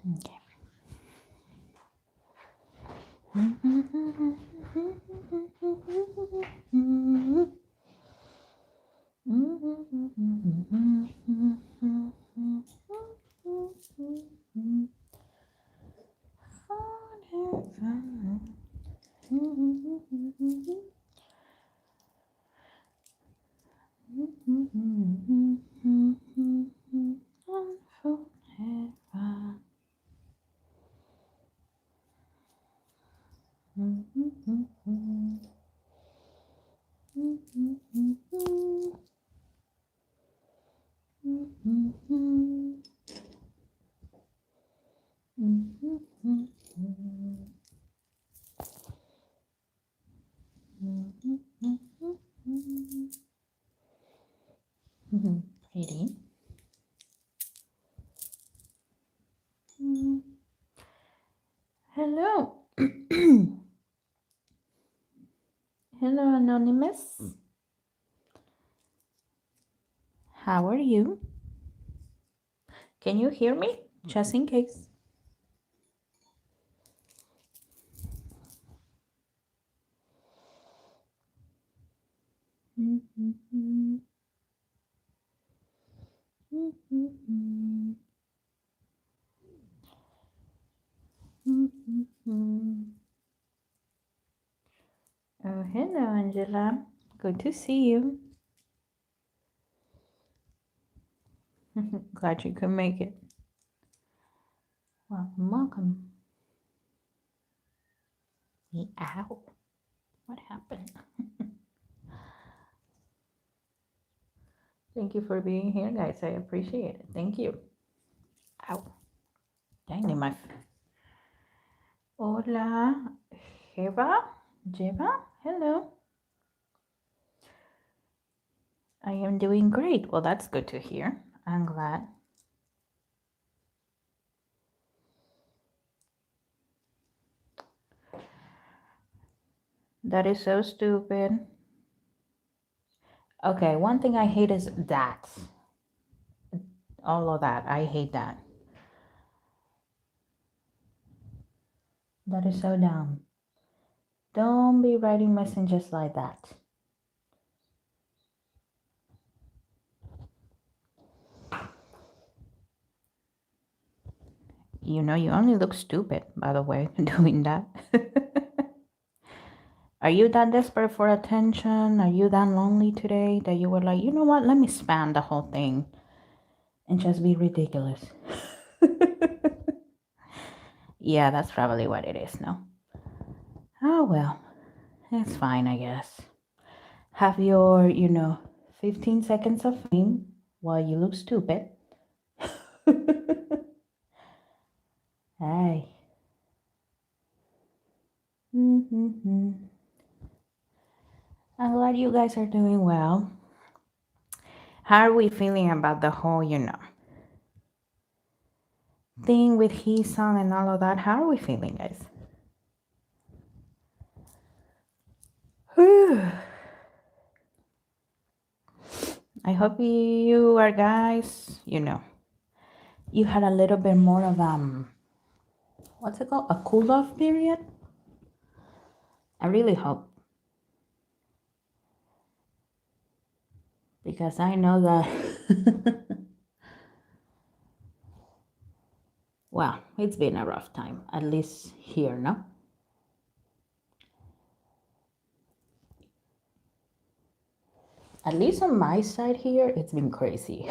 Okay. Pretty. Hello. Hello, Anonymous. How are you? Can you hear me? Just in case. Oh, hello, Angela. Good to see you. Glad you could make it. Welcome, welcome. Ow. What happened? Thank you for being here, guys. I appreciate it. Thank you. Ow. Dang, my... Hola. Jeva? Hello. I am doing great. Well, that's good to hear. I'm glad. That is so stupid. Okay, one thing I hate is that. All of that. I hate that. That is so dumb. Don't be writing messages like that. You know, you only look stupid, by the way, doing that. Are you that desperate for attention? Are you that lonely today that you were like, you know what, let me spam the whole thing and just be ridiculous? Yeah, that's probably what it is, no? Oh, well, it's fine, I guess. Have your, 15 seconds of fame while you look stupid. Hey. I'm glad you guys are doing well. How are we feeling about the whole, thing with his son and all of that? How are we feeling, guys? I hope you are, guys, you had a little bit more of, what's it called? A cool off period? I really hope. Because I know that, well, it's been a rough time, at least here, no? At least on my side here, it's been crazy.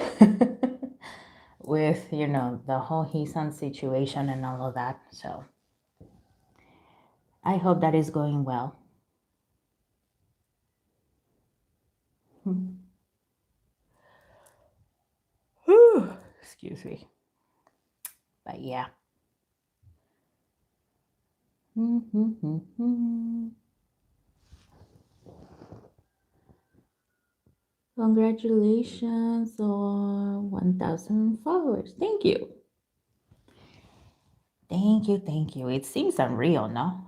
With, the whole Hisan situation and all of that. So I hope that is going well. Excuse me. But yeah. Congratulations on 1,000 followers. Thank you. Thank you. It seems unreal, no?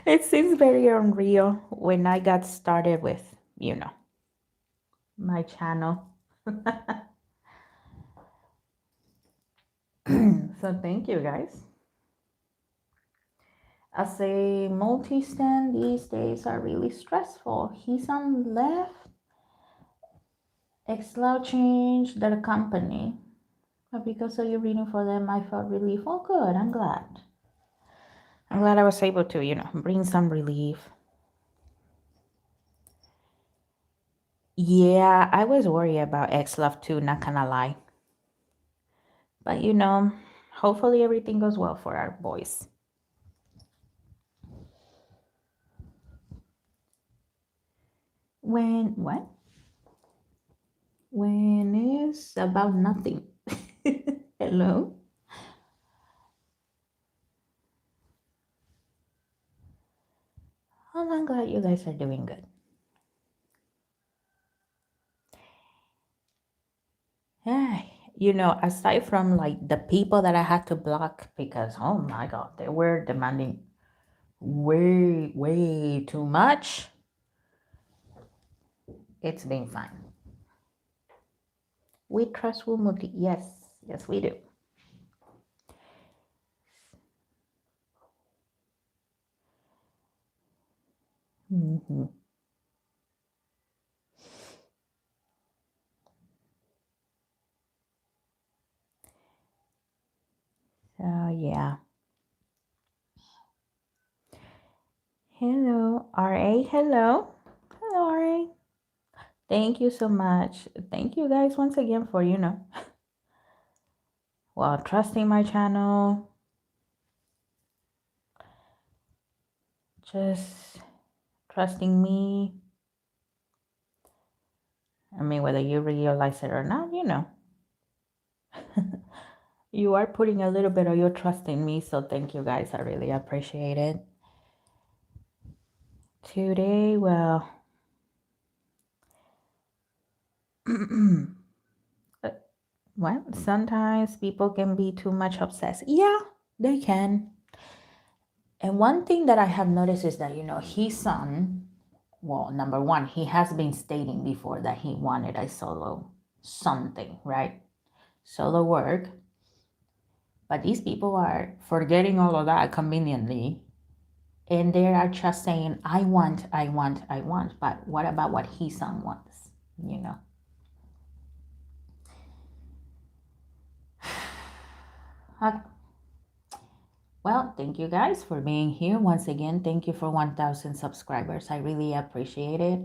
It seems very unreal when I got started with, my channel. So thank you guys. As a multi-stand, these days are really stressful. He's on left. Xloud changed their company. But because of you reading for them, I felt relief. Oh, good. I'm glad. I'm glad I was able to, bring some relief. Yeah, I was worried about Xlove too, not gonna lie. But hopefully everything goes well for our boys. What? When is about nothing. Hello? Oh, I'm glad you guys are doing good. Yeah, aside from like the people that I had to block because, oh my God, they were demanding way, way too much, it's been fine. We trust Wumuti. Yes, yes, we do. Mm-hmm. So, yeah. Hello, RA. Hello. Hello, RA. Thank you so much. Thank you guys once again for, well, trusting my channel. Just trusting me. I mean, whether you realize it or not, you are putting a little bit of your trust in me. So thank you guys. I really appreciate it. Today, well, well, sometimes people can be too much obsessed. Yeah, they can. And one thing that I have noticed is that, his son, well, number one, he has been stating before that he wanted a solo something, right? Solo work. But these people are forgetting all of that conveniently. And they are just saying, I want, I want, I want. But what about what his son wants, Okay. Well, thank you guys for being here. Once again, thank you for 1,000 subscribers. I really appreciate it.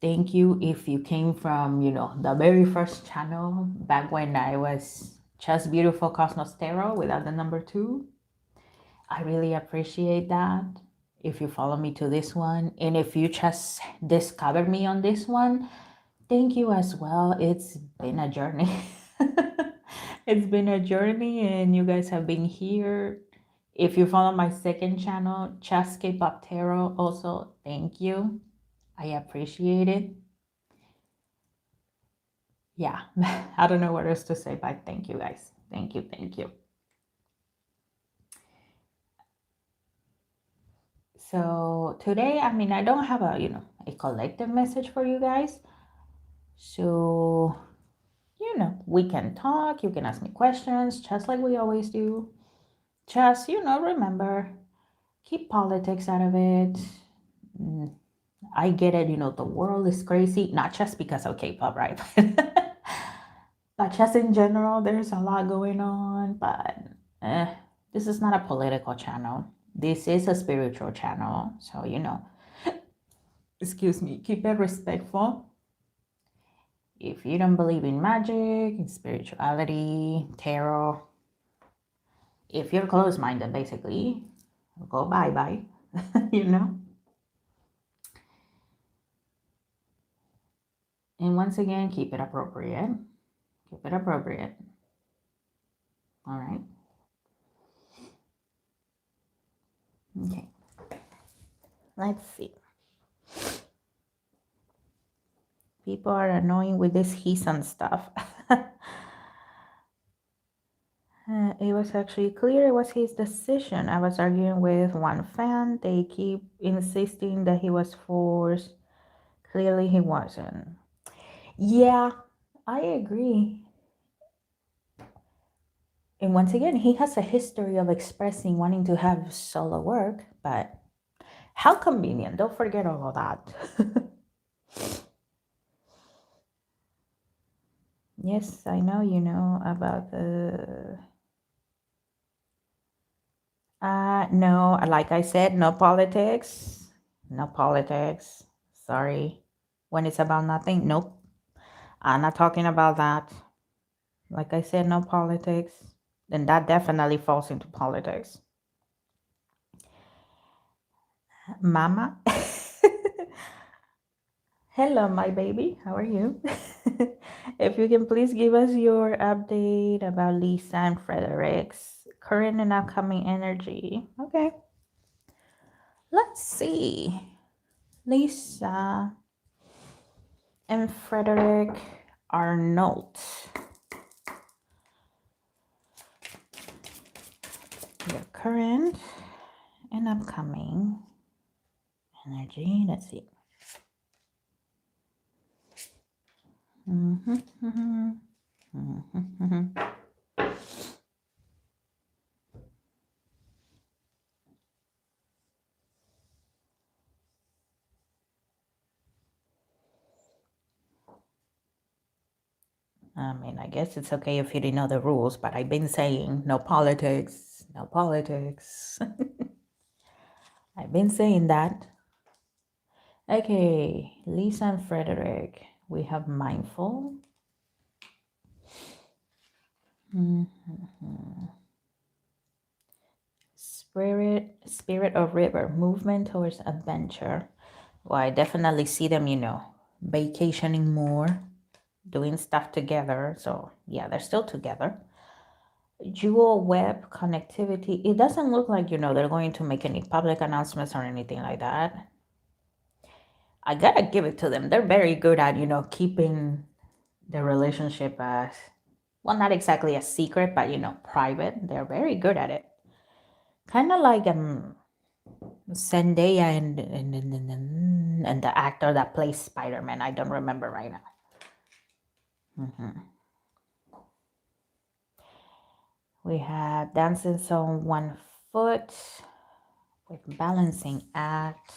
Thank you if you came from, the very first channel back when I was just Beautiful Cosmos Tarot without the number 2. I really appreciate that. If you follow me to this one, and if you just discovered me on this one, thank you as well. It's been a journey. It's been a journey, and you guys have been here. If you follow my second channel, Just K-Pop Tarot, also thank you. I appreciate it. Yeah, I don't know what else to say, but thank you guys. Thank you, thank you. So today, I mean, I don't have a collective message for you guys. So, we can talk. You can ask me questions just like we always do. Just, remember, keep politics out of it. I get it, the world is crazy, not just because of K-pop, right? But just in general, there's a lot going on. But this is not a political channel. This is a spiritual channel. So, excuse me, keep it respectful. If you don't believe in magic, in spirituality, tarot, if you're closed-minded, basically, go bye-bye, And once again, keep it appropriate. Keep it appropriate. All right? Okay. Let's see. People are annoying with this Heesun stuff. It was actually clear it was his decision. I was arguing with one fan. They keep insisting that he was forced. Clearly he wasn't. Yeah, I agree. And once again, he has a history of expressing wanting to have solo work, but how convenient. Don't forget all of that. Yes, I know you know about the. No, like I said, no politics. No politics. Sorry. When it's about nothing, nope. I'm not talking about that. Like I said, no politics. Then that definitely falls into politics. Mama. Hello, my baby. How are you? If you can please give us your update about Lisa and Frederick's current and upcoming energy. Okay. Let's see. Lisa and Frederick are notes. Your current and upcoming energy. Let's see. I mean, I guess it's okay if you didn't know the rules, but I've been saying no politics, no politics. I've been saying that. Okay, Lisa and Frederick, we have mindful. Spirit of river, movement towards adventure. Well, I definitely see them, vacationing more, doing stuff together. So yeah, they're still together. Jewel web connectivity. It doesn't look like, they're going to make any public announcements or anything like that. I gotta give it to them. They're very good at, keeping the relationship as, well, not exactly a secret, but, private. They're very good at it. Kind of like Zendaya and the actor that plays Spider-Man. I don't remember right now. We have dancing on 1 foot with balancing act.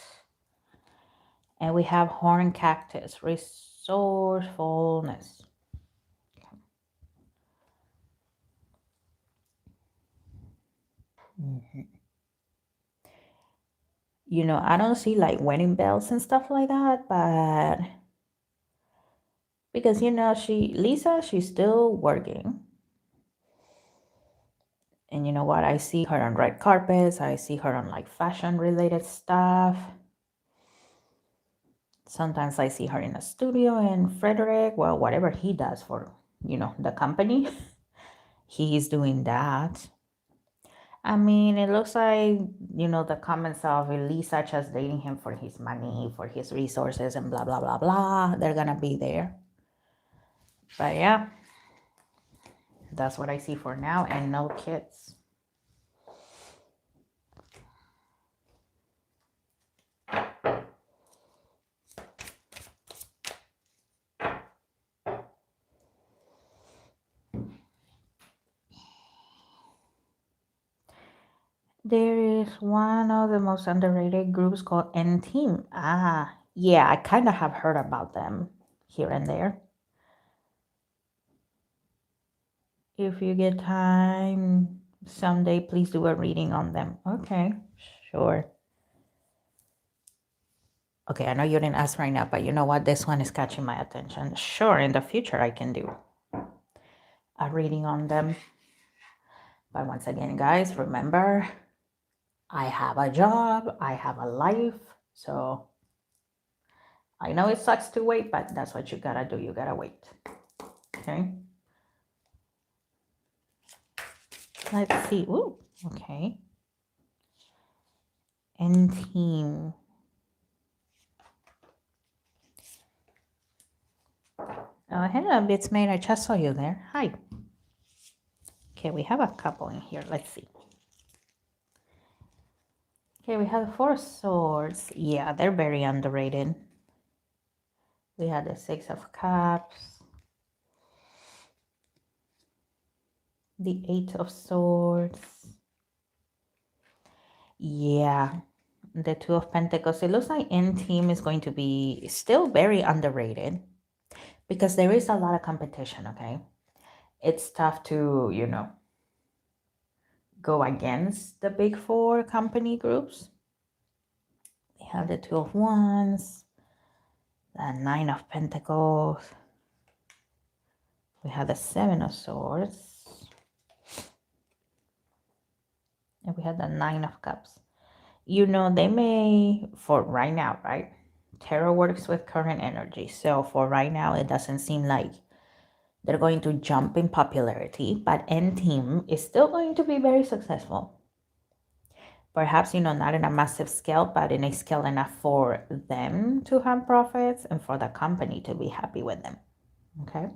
And we have horn cactus, resourcefulness. I don't see like wedding bells and stuff like that, but because Lisa, she's still working. And you know what? I see her on red carpets. I see her on like fashion related stuff. Sometimes I see her in a studio, and Frederick, well, whatever he does for, the company, he's doing that. I mean, it looks like, the comments of Lisa just dating him for his money, for his resources, and blah, blah, blah, blah. They're going to be there. But yeah, that's what I see for now, and no kids. There is one of the most underrated groups called Enhen. Yeah, I kind of have heard about them here and there. If you get time someday, please do a reading on them. Okay, sure. Okay, I know you didn't ask right now, but you know what? This one is catching my attention. Sure, in the future, I can do a reading on them. But once again, guys, remember, I have a job, I have a life. So I know it sucks to wait, but that's what you gotta do. You gotta wait. Okay. Let's see. Ooh, okay. And team. Oh, hello, Bitsmate. I just saw you there. Hi. Okay, we have a couple in here. Let's see. Okay, we have 4 swords. Yeah, they're very underrated. We had the Six of Cups, the Eight of Swords. Yeah, the Two of Pentacles. It looks like Team is going to be still very underrated because there is a lot of competition, okay? It's tough to, go against the big four company groups. We have the Two of Wands, the Nine of Pentacles. We have the Seven of Swords. And we have the Nine of Cups. They may, for right now, right? Tarot works with current energy. So for right now, it doesn't seem like they're going to jump in popularity, but Team is still going to be very successful. Perhaps, not in a massive scale, but in a scale enough for them to have profits and for the company to be happy with them. Okay.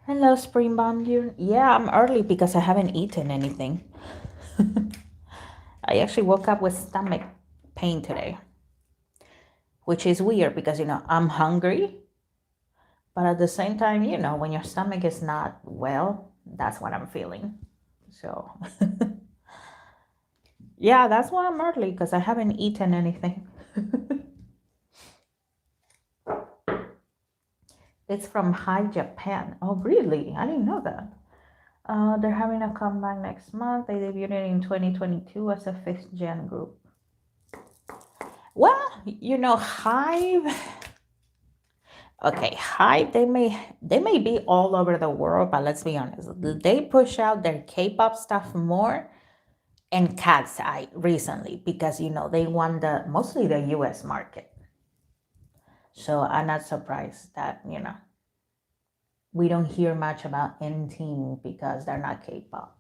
Hello, Spring Bomb. Yeah, I'm early because I haven't eaten anything. I actually woke up with stomach pain today, which is weird because, I'm hungry. But at the same time, when your stomach is not well, that's what I'm feeling. So, yeah, that's why I'm early because I haven't eaten anything. It's from High Japan. Oh, really? I didn't know that. They're having a comeback next month. They debuted in 2022 as a 5th gen group. Well, Hive. Okay, Hive. They may be all over the world, but let's be honest. They push out their K-pop stuff more and Cat's Eye recently because they won mostly the US market. So I'm not surprised that we don't hear much about Team because they're not K-pop.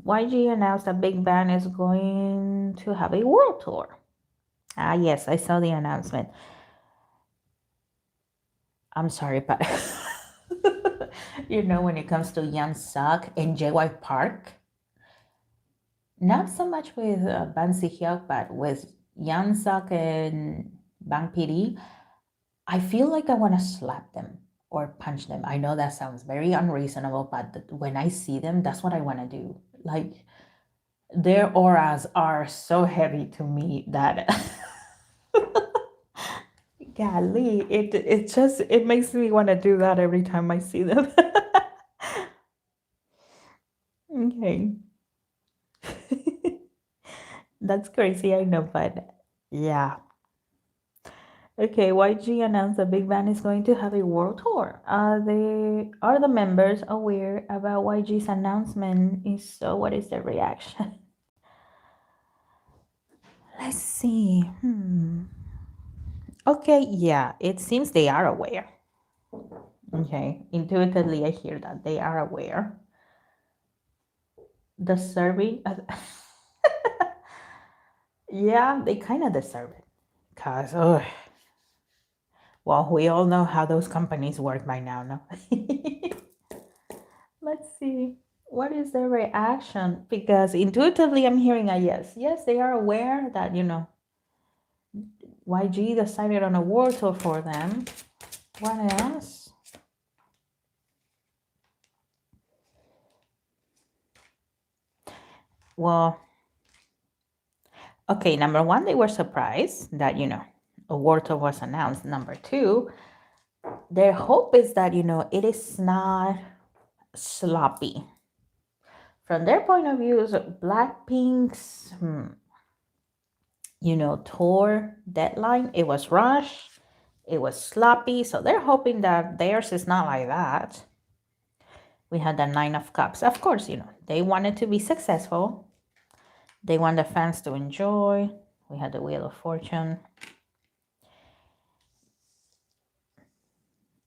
YG announced that Big Bang is going to have a world tour. Yes, I saw the announcement. I'm sorry, but when it comes to Young Suk and JY Park, not so much with Ban Si-hyuk, but with Young Suk and Bang PD, I feel like I want to slap them or punch them. I know that sounds very unreasonable, but when I see them, that's what I want to do. Like, their auras are so heavy to me that golly, it makes me want to do that every time I see them. Okay. That's crazy, I know, but yeah. Okay, YG announced that Big Bang is going to have a world tour. Are the members aware about YG's announcement? If so, what is their reaction? Let's see. Okay, yeah, it seems they are aware. Okay, intuitively, I hear that they are aware. Deserving. Yeah, they kind of deserve it. Because, well, we all know how those companies work by now, no? Let's see. What is their reaction? Because intuitively, I'm hearing a yes. Yes, they are aware that, YG decided on a world tour for them. What else? Well, okay, number one, they were surprised that, a world tour was announced. Number two, their hope is that, it is not sloppy. From their point of view, Blackpink's, tour deadline, it was rushed, it was sloppy. So they're hoping that theirs is not like that. We had the Nine of Cups. Of course, they wanted to be successful. They want the fans to enjoy. We had the Wheel of Fortune.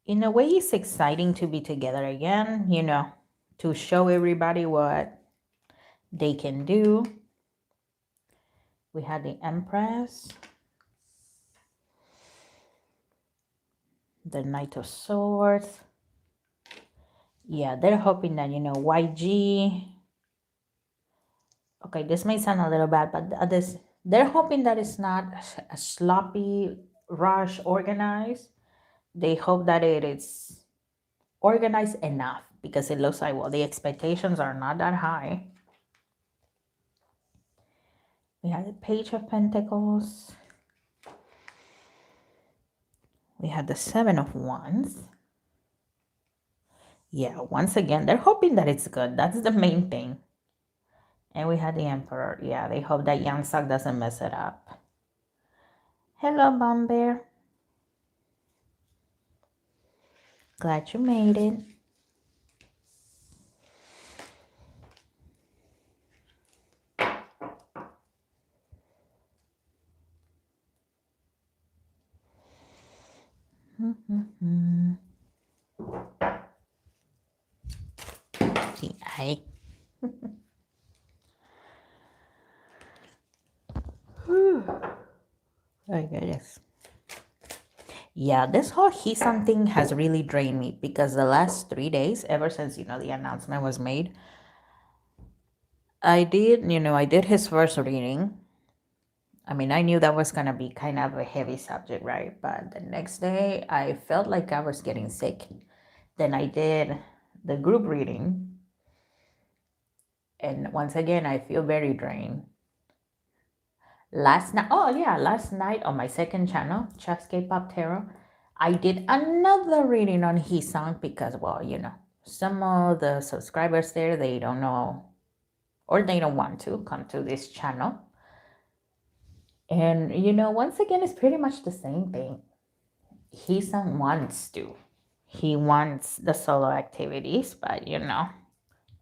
In a way, it's exciting to be together again, to show everybody what they can do. We had the Empress, the Knight of Swords, Yeah, they're hoping that, you know, YG. Okay, this may sound a little bad, but they're hoping that it's not a sloppy, rush, organized. They hope that it is organized enough because it looks like, well, the expectations are not that high. We have the Page of Pentacles. We have the Seven of Wands. Yeah, once again, they're hoping that it's good. That's the main thing. And we had the Emperor. Yeah, they hope that Yang Sak doesn't mess it up. Hello, Bomb Bear. Glad you made it. See, I guess. Yeah, this whole Hesan thing has really drained me because the last 3 days, ever since, you know, the announcement was made, I did his first reading. I mean, I knew that was going to be kind of a heavy subject, right? But the next day, I felt like I was getting sick. Then I did the group reading. And once again, I feel very drained. Last night on my second channel, Chefscape Pop Tarot, I did another reading on Hesan because, well, you know, some of the subscribers there, they don't know or they don't want to come to this channel. And, you know, once again, it's pretty much the same thing. Hesan wants to. He wants the solo activities, but, you know,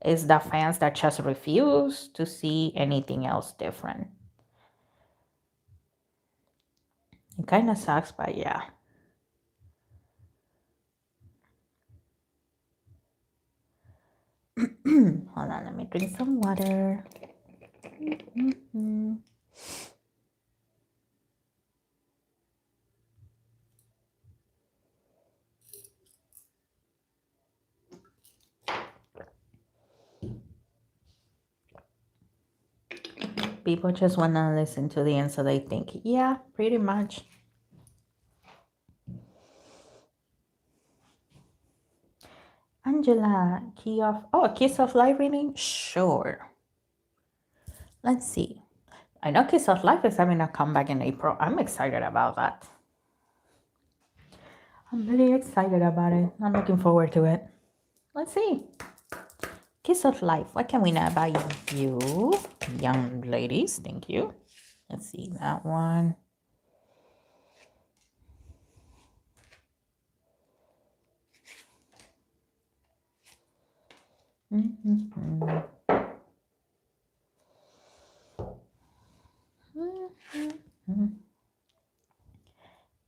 it's the fans that just refuse to see anything else different. It kind of sucks, but yeah. Hold on, let me drink some water. People just want to listen to the end, so they think, yeah, pretty much. Angela, Kiss of Life reading? Sure. Let's see. I know Kiss of Life is having a comeback in April. I'm excited about that. I'm really excited about it. I'm looking forward to it. Let's see. Kiss of Life. What can we know about you, young ladies? Thank you. Let's see that one.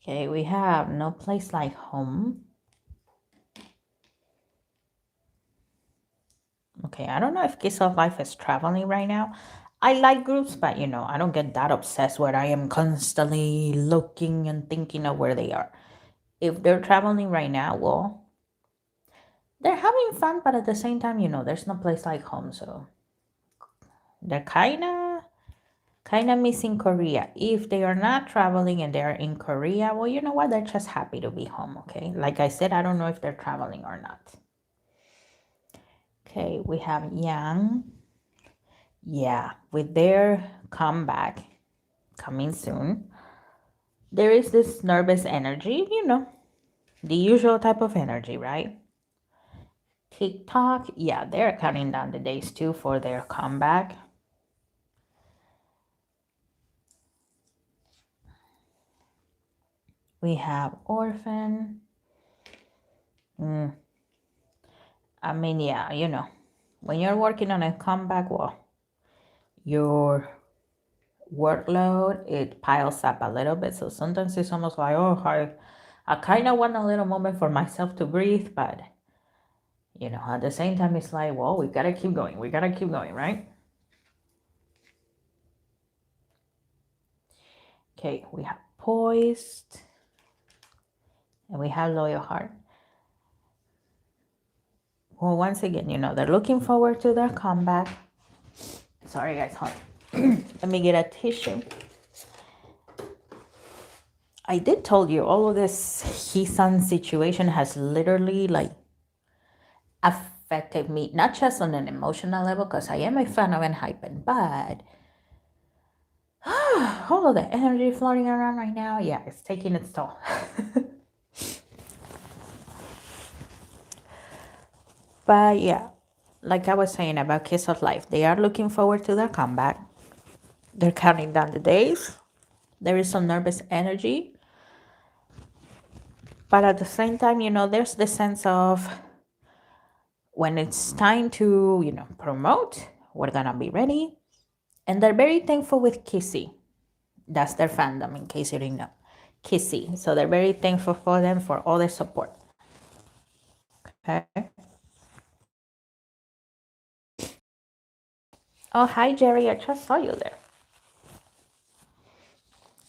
Okay, we have No Place Like Home. Okay, I don't know if Kiss of Life is traveling right now. I like groups, but you know, I don't get that obsessed where I am constantly looking and thinking of where they are. If they're traveling right now, well, they're having fun, but at the same time, you know, there's no place like home, so they're kind of missing Korea. If they are not traveling and they're in Korea, well, you know what? They're just happy to be home, okay? Like I said, I don't know if they're traveling or not. Okay, we have Yang. Yeah, with their comeback coming soon, there is this nervous energy, you know, the usual type of energy, right? TikTok, yeah, they're counting down the days too for their comeback. We have Orphan. I mean, yeah, you know, when you're working on a comeback, well, your workload, it piles up a little bit. So sometimes it's almost like, oh, I kind of want a little moment for myself to breathe, but you know, at the same time, it's like, well, we gotta keep going. We gotta keep going, right? Okay, we have Poised, and we have Loyal Heart. Well, once again, they're looking forward to their comeback. Sorry, guys, hold on. Let me get a tissue. I did told you all of this Hisan situation has literally like affected me, not just on an emotional level, because I am a fan of Enhen, but all of the energy floating around right now, yeah, it's taking its toll. But yeah, like I was saying about Kiss of Life, they are looking forward to their comeback. They're counting down the days. There is some nervous energy. But at the same time, there's the sense of when it's time to, promote, we're gonna be ready. And they're very thankful with Kissy. That's their fandom, in case you didn't know. Kissy. So they're very thankful for them for all their support. Okay. Oh, hi, Jerry. I just saw you there.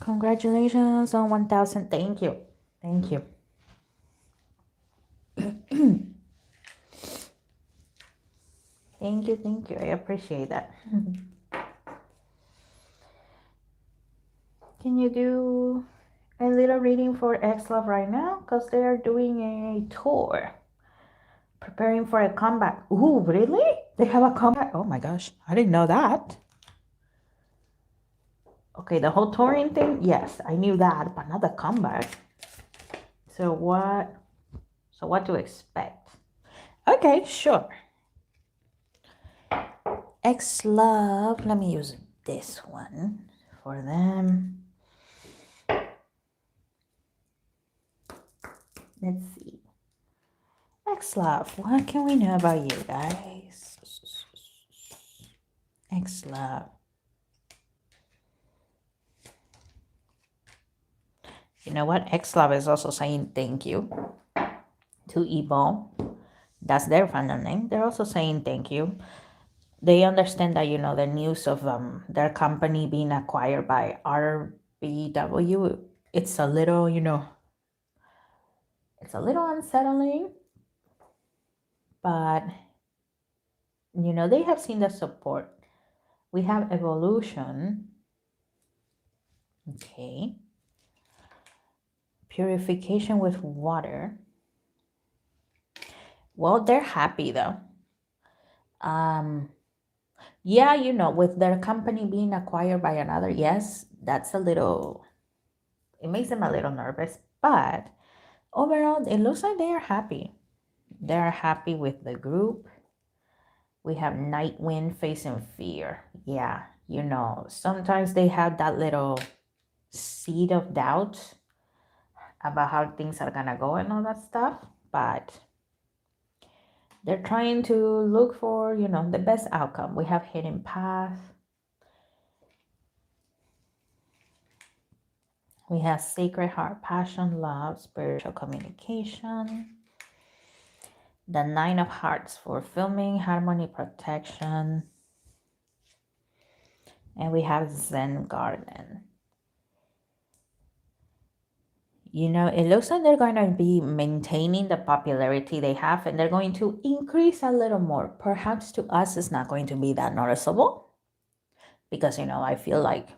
Congratulations on 1,000. Thank you. Thank you. Thank you. I appreciate that. Can you do a little reading for X-Love right now? Because they are doing a tour. Preparing for a comeback. Ooh, really? They have a comeback? Oh my gosh. I didn't know that. Okay, the whole touring thing? Yes, I knew that, but not the comeback. So what to expect? Okay, sure. X-Love. Let me use this one for them. Let's see. X-Love. What can we know about you guys? X-Love. You know what? X-Love is also saying thank you to Evo. That's their fandom name. They're also saying thank you. They understand that, the news of their company being acquired by RBW, it's a little, it's a little unsettling, but, they have seen the support. We have evolution. Okay. Purification with water. Well, they're happy though. Yeah, with their company being acquired by another, yes, that's it makes them a little nervous, but overall, it looks like they are happy. They're happy with the group. We have Nightwind facing fear. Yeah, sometimes they have that little seed of doubt about how things are gonna go and all that stuff, but they're trying to look for, the best outcome. We have Hidden Path. We have Sacred Heart, Passion, Love, Spiritual Communication. The Nine of Hearts for Filming, Harmony, Protection. And we have Zen Garden. It looks like they're going to be maintaining the popularity they have, and they're going to increase a little more. Perhaps to us, it's not going to be that noticeable because, I feel like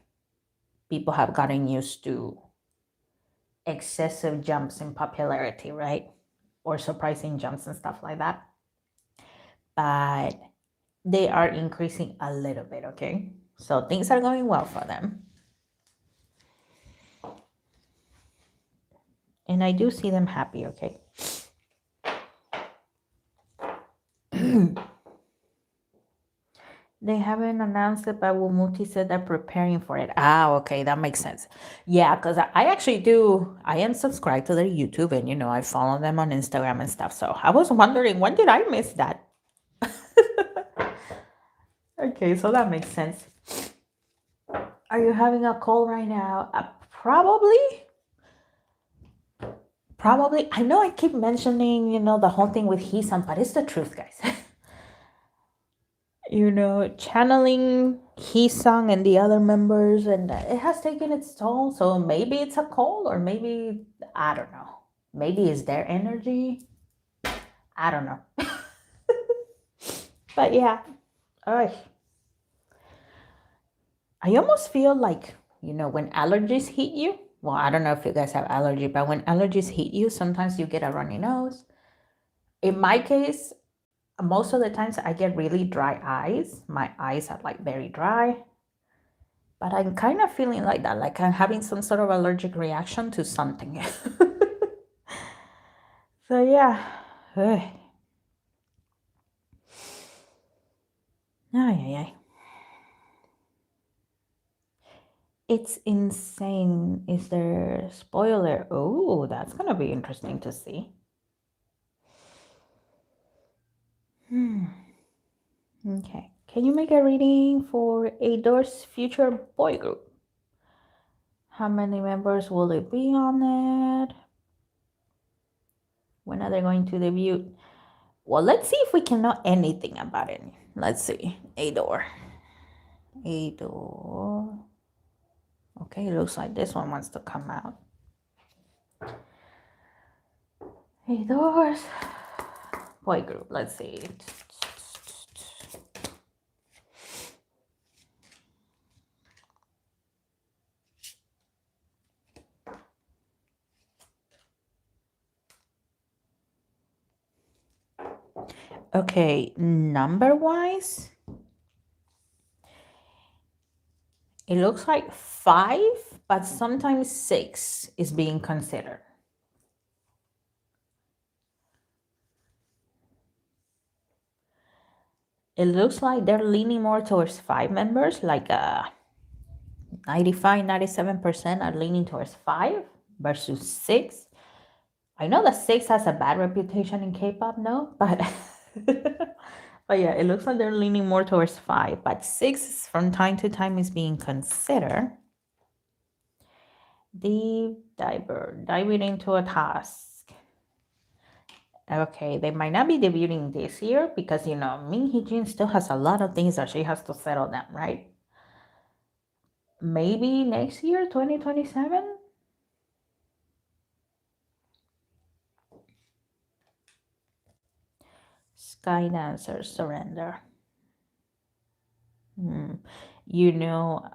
people have gotten used to excessive jumps in popularity, right? Or surprising jumps and stuff like that. But they are increasing a little bit, okay? So things are going well for them. And I do see them happy, okay? They haven't announced it, but Wumuti said they're preparing for it. Ah, okay, that makes sense. Yeah, because I actually I am subscribed to their YouTube and, I follow them on Instagram and stuff. So I was wondering, when did I miss that? Okay, so that makes sense. Are you having a cold right now? Probably. I know I keep mentioning, the whole thing with Hisan, but it's the truth, guys. Channeling Hisan and the other members, and it has taken its toll. So maybe it's a cold, or maybe, I don't know. Maybe it's their energy. I don't know. But yeah, I almost feel like, when allergies hit you, well, I don't know if you guys have allergy, but when allergies hit you, sometimes you get a runny nose. In my case, most of the times I get really dry eyes. My eyes are like very dry, but I'm kind of feeling like that, like I'm having some sort of allergic reaction to something. So yeah. Ugh. Ay, ay, ay. It's insane. Is there spoiler? Oh, that's gonna be interesting to see. Okay. Can you make a reading for Ador's future boy group? How many members will it be on it? When are they going to debut? Well, let's see if we can know anything about it. Let's see. Ador. Ador. Okay, it looks like this one wants to come out. Ador's boy group. Let's see. Okay, number wise, it looks like 5, but sometimes 6 is being considered. It looks like they're leaning more towards 5 members, like 95, 97% are leaning towards 5 versus 6. I know that 6 has a bad reputation in K-pop, no, but but yeah, it looks like they're leaning more towards 5, but 6 from time to time is being considered. Diving into a task. Okay, they might not be debuting this year because Min Hee-jin still has a lot of things that she has to settle down, right? Maybe next year, 2027. Sky Dancer surrender. You know,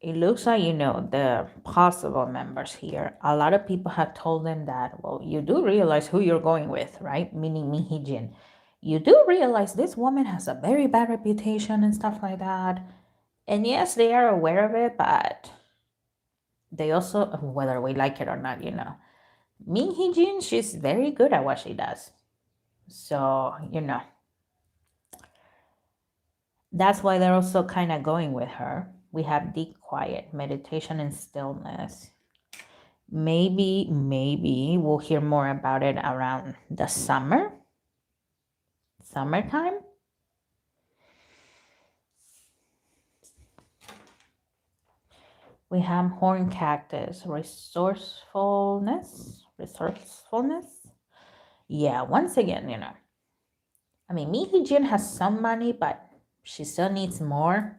it looks like the possible members here. A lot of people have told them that, well, you do realize who you're going with, right? Meaning Min Hee-jin. You do realize this woman has a very bad reputation and stuff like that. And yes, they are aware of it, but they also, whether we like it or not, Min Hee-jin, she's very good at what she does. So, that's why they're also kind of going with her. We have deep quiet, meditation, and stillness. Maybe we'll hear more about it around the summertime. We have horn cactus, resourcefulness. Yeah, once again, I mean, Min Hee-jin has some money, but she still needs more.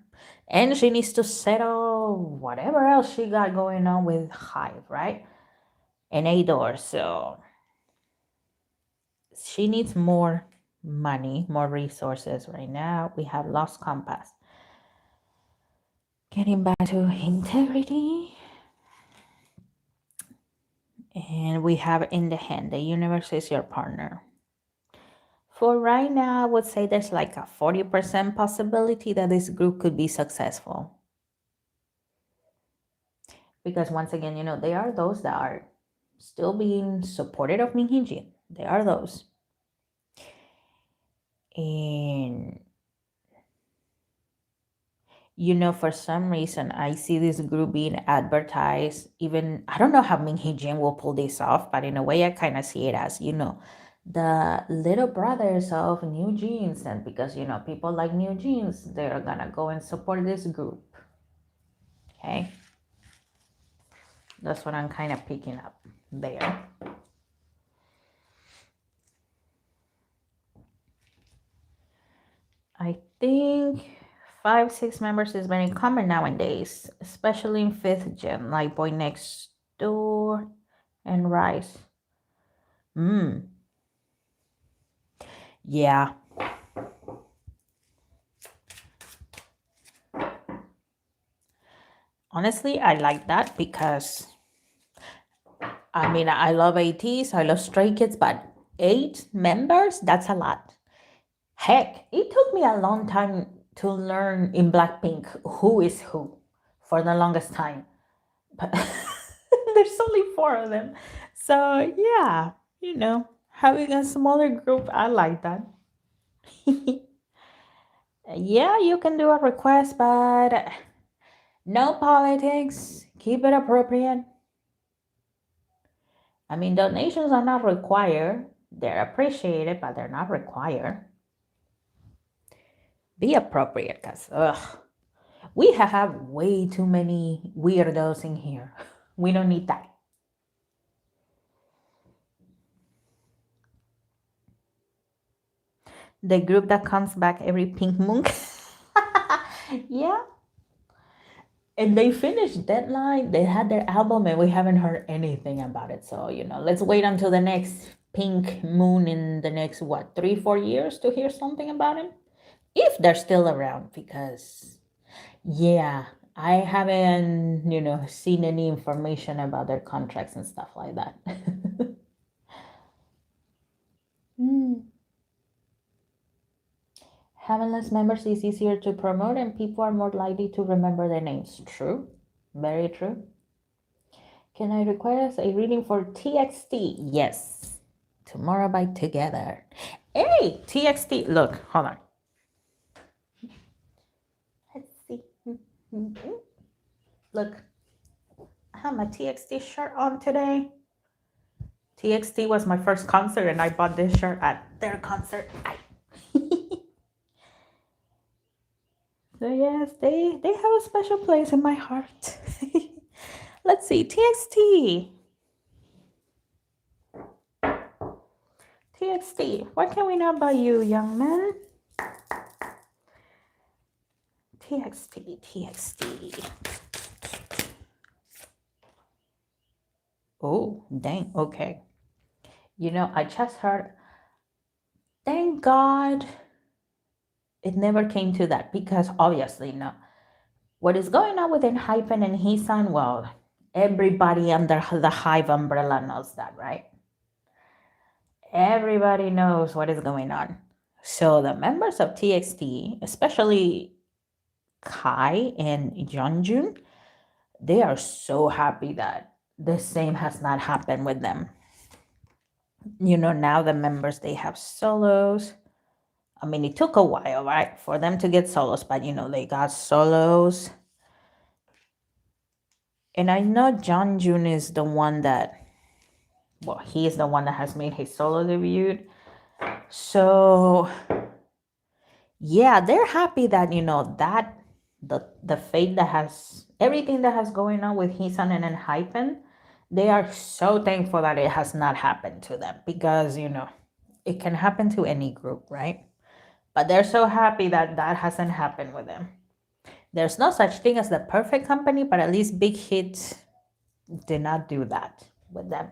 And she needs to settle whatever else she got going on with Hive, right? And Ador. So she needs more money, more resources right now. We have Lost Compass. Getting back to integrity. And we have Enhen. The universe is your partner. For right now, I would say there's like a 40% possibility that this group could be successful. Because once again, they are those that are still being supported of Min Hee-jin. They are those. And for some reason, I see this group being advertised. Even, I don't know how Min Hee-jin will pull this off, but in a way, I kind of see it as, the little brothers of New Jeans. And because, people like New Jeans, they're going to go and support this group. Okay? That's what I'm kind of picking up there. I think 5, 6 members is very common nowadays, especially in 5th gen, like Boy Next Door and Rise. Yeah. Honestly, I like that because I mean, I love ATs, I love Stray Kids, but 8 members, that's a lot. Heck, it took me a long time to learn in Blackpink who is who for the longest time. But there's only 4 of them. So, yeah, having a smaller group, I like that. Yeah, you can do a request, but no politics. Keep it appropriate. I mean, donations are not required. They're appreciated, but they're not required. Be appropriate, because, we have way too many weirdos in here. We don't need that. The group that comes back every pink moon. Yeah. And they finished Deadline. They had their album, and we haven't heard anything about it. So, let's wait until the next pink moon in the next, 3-4 years to hear something about him. If they're still around, because, yeah, I haven't, seen any information about their contracts and stuff like that. Hmm. Having less members is easier to promote, and people are more likely to remember their names. True. Very true. Can I request a reading for TXT? Yes. Tomorrow by Together. Hey, TXT. Look, hold on. Let's see. Look, I have my TXT shirt on today. TXT was my first concert, and I bought this shirt at their concert. So yes, they have a special place in my heart. Let's see, TXT. TXT, what can we know about you, young man? TXT. Oh, dang, okay. I just heard, thank God it never came to that, because obviously, no. What is going on with Enhen and his son? Well, everybody under the Hive umbrella knows that, right? Everybody knows what is going on. So the members of TXT, especially Kai and Jeonjun, they are so happy that the same has not happened with them. Now the members, they have solos. I mean, it took a while, right, for them to get solos, but they got solos. And I know Jeonjun is the one that, well, he is the one that has made his solo debut. So yeah, they're happy that that the fate that has everything that has going on with Hisan and Enhypen, they are so thankful that it has not happened to them, because it can happen to any group, right? But they're so happy that that hasn't happened with them. There's no such thing as the perfect company, but at least Big Hit did not do that with them.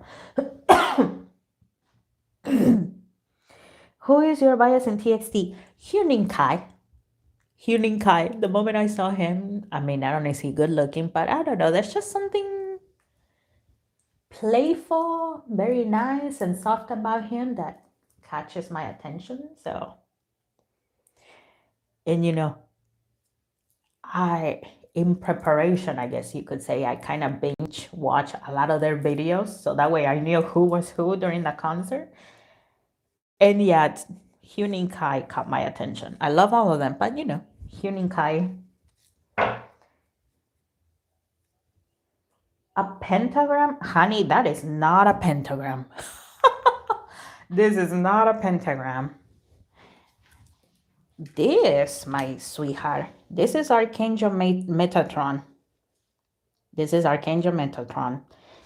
Who is your bias in TXT? Hyunin Kai. Hyunin Kai. The moment I saw him, I mean, not only is he good looking, but I don't know, there's just something playful, very nice and soft about him that catches my attention. So, and in preparation, I guess you could say, I kind of binge watch a lot of their videos, so that way I knew who was who during the concert. And yet, Hyunin Kai caught my attention. I love all of them, but Hyunin Kai. A pentagram? Honey, that is not a pentagram. This is not a pentagram. This, my sweetheart, this is Archangel Metatron. This is Archangel Metatron.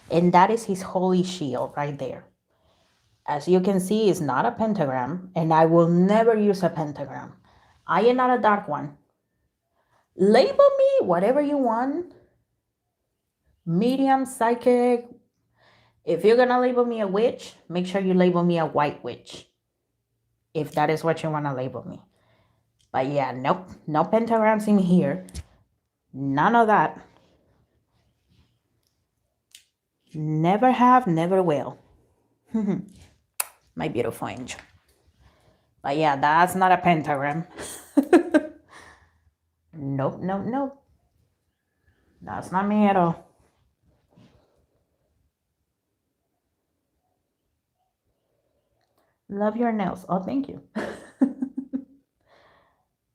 And that is his holy shield right there. As you can see, it's not a pentagram, and I will never use a pentagram. I am not a dark one. Label me whatever you want. Medium, psychic. If you're gonna label me a witch, make sure you label me a white witch. if that is what you want to label me. But yeah, nope, no pentagrams in here. None of that. Never have, never will. My beautiful angel. But yeah, that's not a pentagram. Nope, nope, nope. That's not me at all. Love your nails. Oh, thank you.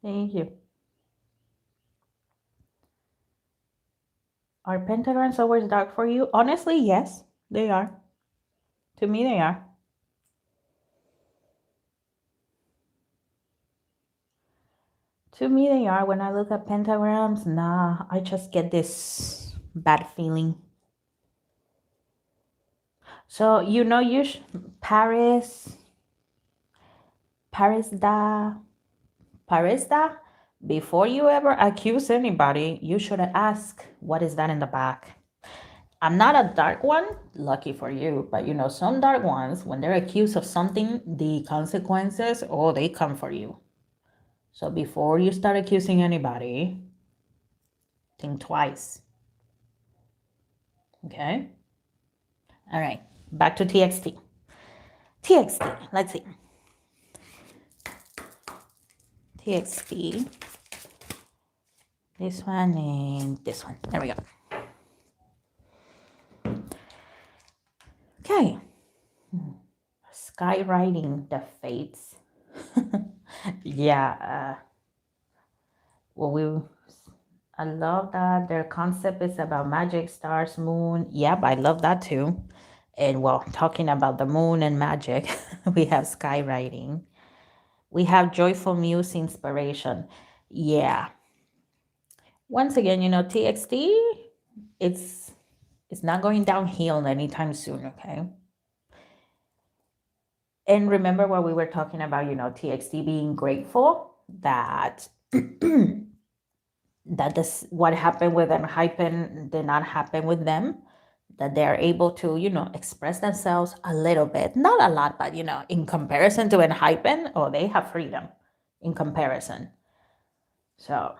Thank you. Are pentagrams always dark for you? Honestly, yes, they are. To me, they are. To me, they are. When I look at pentagrams, nah, I just get this bad feeling. So, Paris, Paris da, before you ever accuse anybody, you should ask, what is that in the back? I'm not a dark one, lucky for you, but some dark ones, when they're accused of something, the consequences, oh, they come for you. So before you start accusing anybody, think twice. Okay? All right, back to TXT. TXT, let's see. TXT. This one and this one. There we go. Okay. Skywriting the fates. Yeah. I love that their concept is about magic, stars, moon. Yep, I love that too. And well, talking about the moon and magic, we have skywriting. We have joyful muse inspiration. Yeah. Once again, TXT, it's not going downhill anytime soon, okay? And remember what we were talking about, TXT being grateful that that this what happened with Enhen did not happen with them, that they're able to, express themselves a little bit, not a lot, but in comparison to Enhen, oh, they have freedom in comparison. So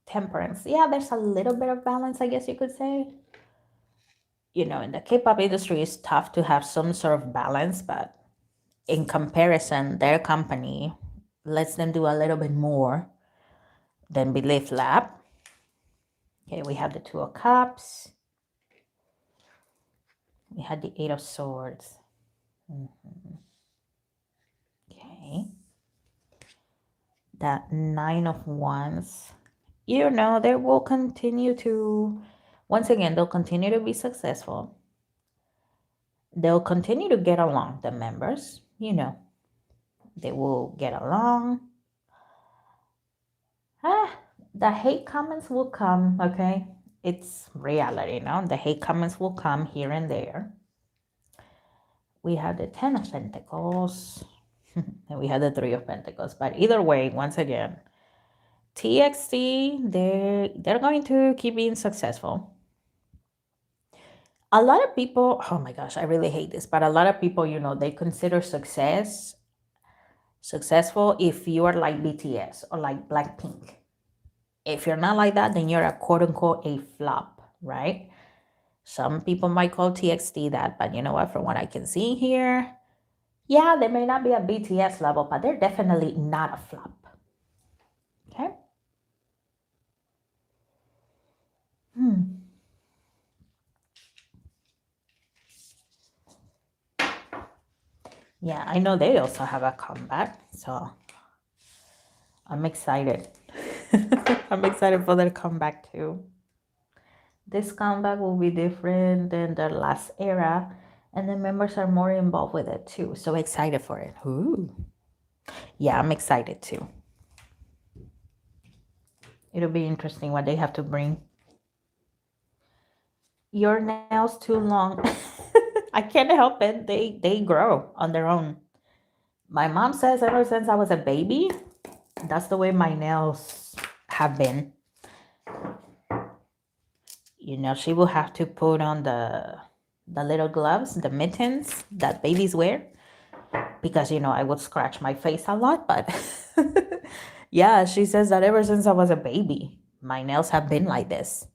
temperance, yeah, there's a little bit of balance, I guess you could say. In the K-pop industry, it's tough to have some sort of balance, but in comparison, their company lets them do a little bit more than Belief Lab. Okay, we have the Two of Cups. We had the Eight of Swords. Okay. That Nine of Wands. They will continue to, once again, they'll continue to be successful. They'll continue to get along, the members, they will get along. The hate comments will come, okay? It's reality, the hate comments will come here and there. We have the 10 of Pentacles, and we have the 3 of Pentacles. But either way, once again, TXT, they're going to keep being successful. A lot of people, oh my gosh, I really hate this, but a lot of people, they consider successful if you are like BTS or like Blackpink. If you're not like that, then you're a quote-unquote a flop, right? Some people might call TXT that, but you know what? From what I can see here, yeah, they may not be a BTS level, but they're definitely not a flop. Okay? Yeah, I know they also have a comeback, so I'm excited. I'm excited for their comeback too. This comeback will be different than their last era, and the members are more involved with it too. So excited for it. Ooh. Yeah, I'm excited too. It'll be interesting what they have to bring. Your nails too long. I can't help it. They grow on their own. My mom says ever since I was a baby, that's the way my nails have been. She will have to put on the the little gloves, the mittens that babies wear, because, I would scratch my face a lot. But yeah, she says that ever since I was a baby, my nails have been like this.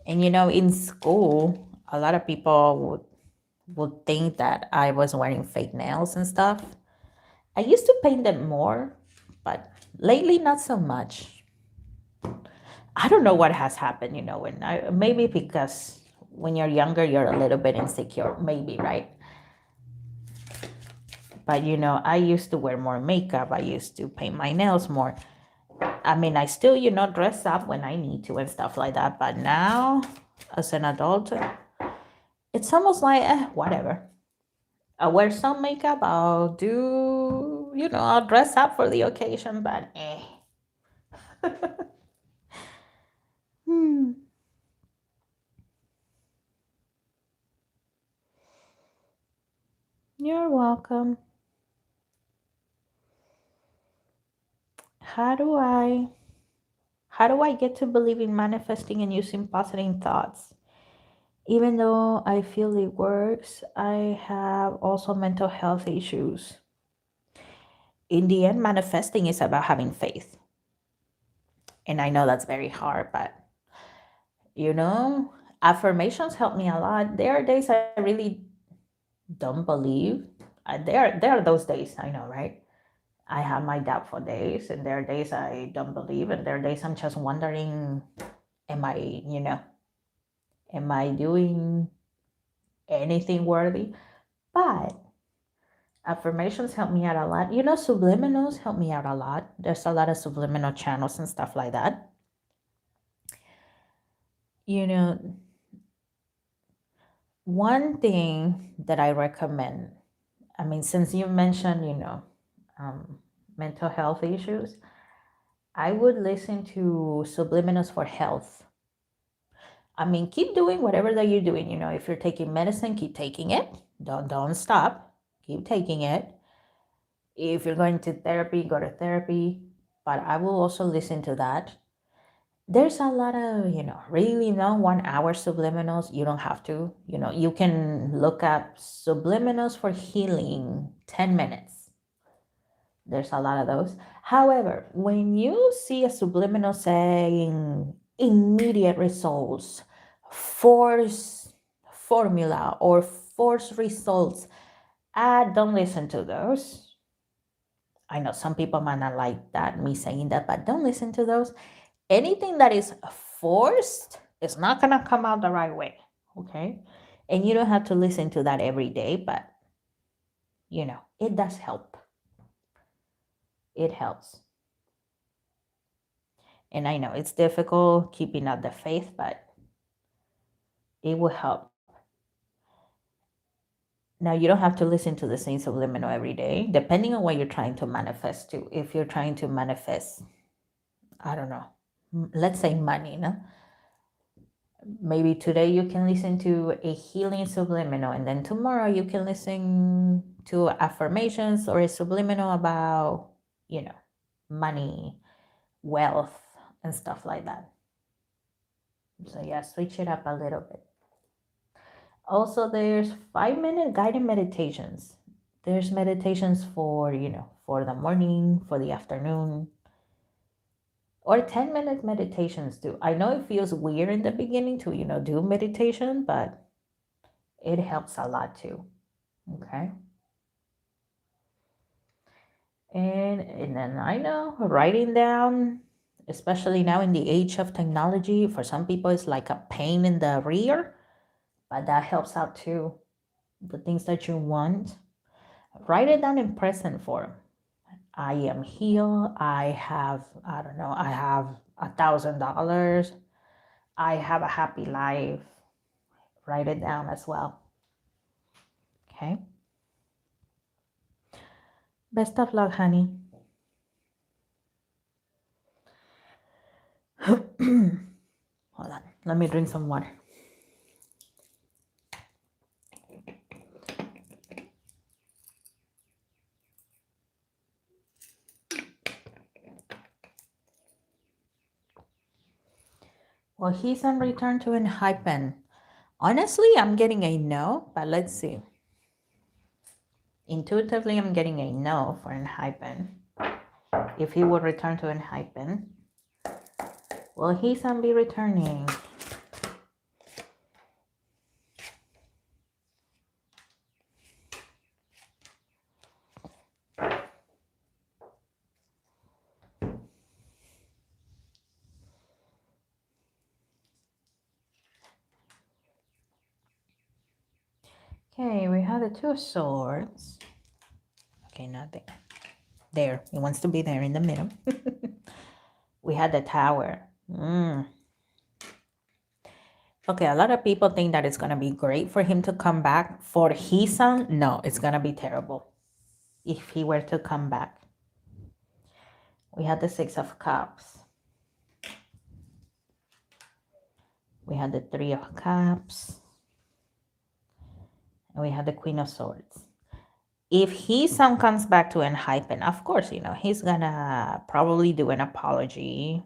And, in school, a lot of people would think that I was wearing fake nails and stuff. I used to paint them more, but lately not so much. I don't know what has happened, maybe because when you're younger, you're a little bit insecure, maybe, right? But, I used to wear more makeup. I used to paint my nails more. I mean, I still, dress up when I need to and stuff like that. But now, as an adult, it's almost like, whatever. I'll wear some makeup. I'll do, I'll dress up for the occasion, but Hmm. You're welcome. How do I get to believe in manifesting and using positive thoughts? Even though I feel it works, I have also mental health issues. In the end, manifesting is about having faith. And I know that's very hard, but affirmations help me a lot. There are days I really don't believe. There are those days, I know, right? I have my doubtful days, and there are days I don't believe, and there are days I'm just wondering, am I doing anything worthy? But affirmations help me out a lot. Subliminals help me out a lot. There's a lot of subliminal channels and stuff like that. One thing that I recommend, I mean, since you mentioned, mental health issues, I would listen to subliminals for health. I mean, keep doing whatever that you're doing. If you're taking medicine, keep taking it. Don't stop. Keep taking it. If you're going to therapy, go to therapy. But I will also listen to that. There's a lot of, really long 1 hour subliminals. You don't have to. You can look up subliminals for healing, 10 minutes. There's a lot of those. However, when you see a subliminal saying immediate results, force formula, or force results, don't listen to those. I know some people might not like that, me saying that, but don't listen to those. Anything that is forced is not going to come out the right way, okay? And you don't have to listen to that every day, but, it does help. It helps. And I know it's difficult keeping up the faith, but it will help. Now, you don't have to listen to the same subliminal every day, depending on what you're trying to manifest to. If you're trying to manifest, I don't know, let's say money, no? Maybe today you can listen to a healing subliminal, and then tomorrow you can listen to affirmations or a subliminal about, money, wealth, and stuff like that. So yeah, switch it up a little bit. Also, there's 5-minute guided meditations. There's meditations for, for the morning, for the afternoon, or 10-minute meditations too. I know it feels weird in the beginning to, do meditation, but it helps a lot too. Okay. And then I know writing down, especially now in the age of technology, for some people it's like a pain in the rear, but that helps out too. The things that you want, write it down in present form. I am healed. I have, I don't know, I have $1,000. I have a happy life. Write it down as well. Okay. Best of luck, honey. Hold on. Let me drink some water. Well, he's on return to Enhen. Honestly, I'm getting a no, but let's see. Intuitively, I'm getting a no for Enhen. If he would return to Enhen, will he son be returning? Okay, we have the Two of Swords. Okay, nothing. There, he wants to be there in the middle. We had the Tower. Okay, a lot of people think that it's gonna be great for him to come back. For his son, no, it's gonna be terrible if he were to come back. We had the Six of Cups. We had the Three of Cups. And we had the Queen of Swords. If his son comes back to Enhen, of course, you know, he's gonna probably do an apology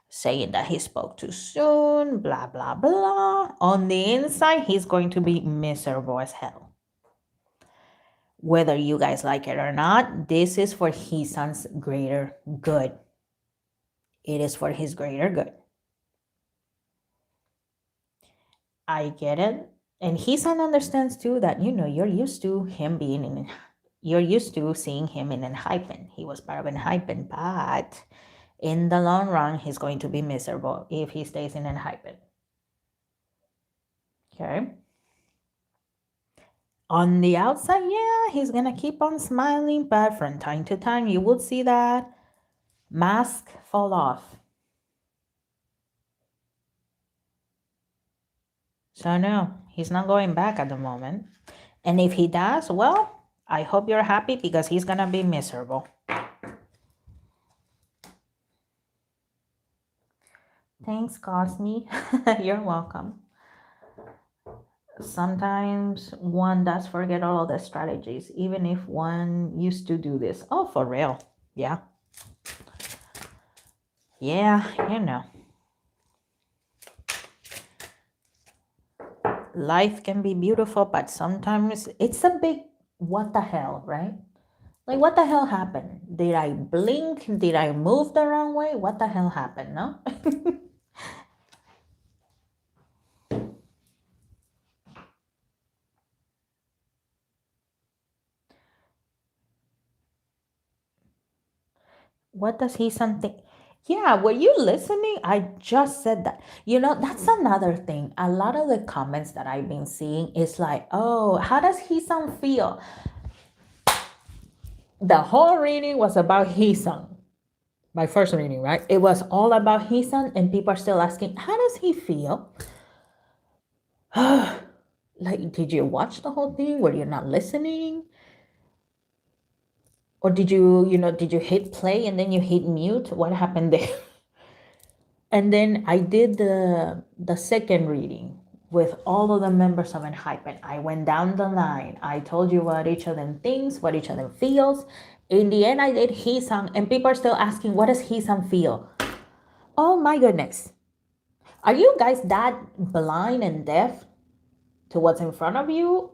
saying that he spoke too soon, blah, blah, blah. On the inside, he's going to be miserable as hell. Whether you guys like it or not, this is for his son's greater good. It is for his greater good. I get it. And his son understands too that, you know, you're used to him being in, you're used to seeing him in Enhen. He was part of Enhen, but in the long run, he's going to be miserable if he stays in Enhen. Okay. On the outside, yeah, he's going to keep on smiling, but from time to time, you will see that mask fall off. So no, he's not going back at the moment. And if he does, well, I hope you're happy because he's going to be miserable. Thanks, Cosme. You're welcome. Sometimes one does forget all of the strategies, even if one used to do this. Oh, for real. Yeah. Yeah, you know. Life can be beautiful, but sometimes it's a big what the hell, right? Like, what the hell happened? Did I blink? Did I move the wrong way? What the hell happened, no? What does he something? Yeah, were you listening? I just said that. You know, that's another thing. A lot of the comments that I've been seeing is like, oh, how does he son feel? The whole reading was about his son. My first reading, right? It was all about his son, and people are still asking, how does he feel? Like, did you watch the whole thing? Were you not listening? Or did you, did you hit play and then you hit mute? What happened there? And then I did the second reading with all of the members of Enhen. I went down the line. I told you what each of them thinks, what each of them feels. In the end, I did Hisang, and people are still asking, what does Hisang feel? Oh my goodness. Are you guys that blind and deaf to what's in front of you,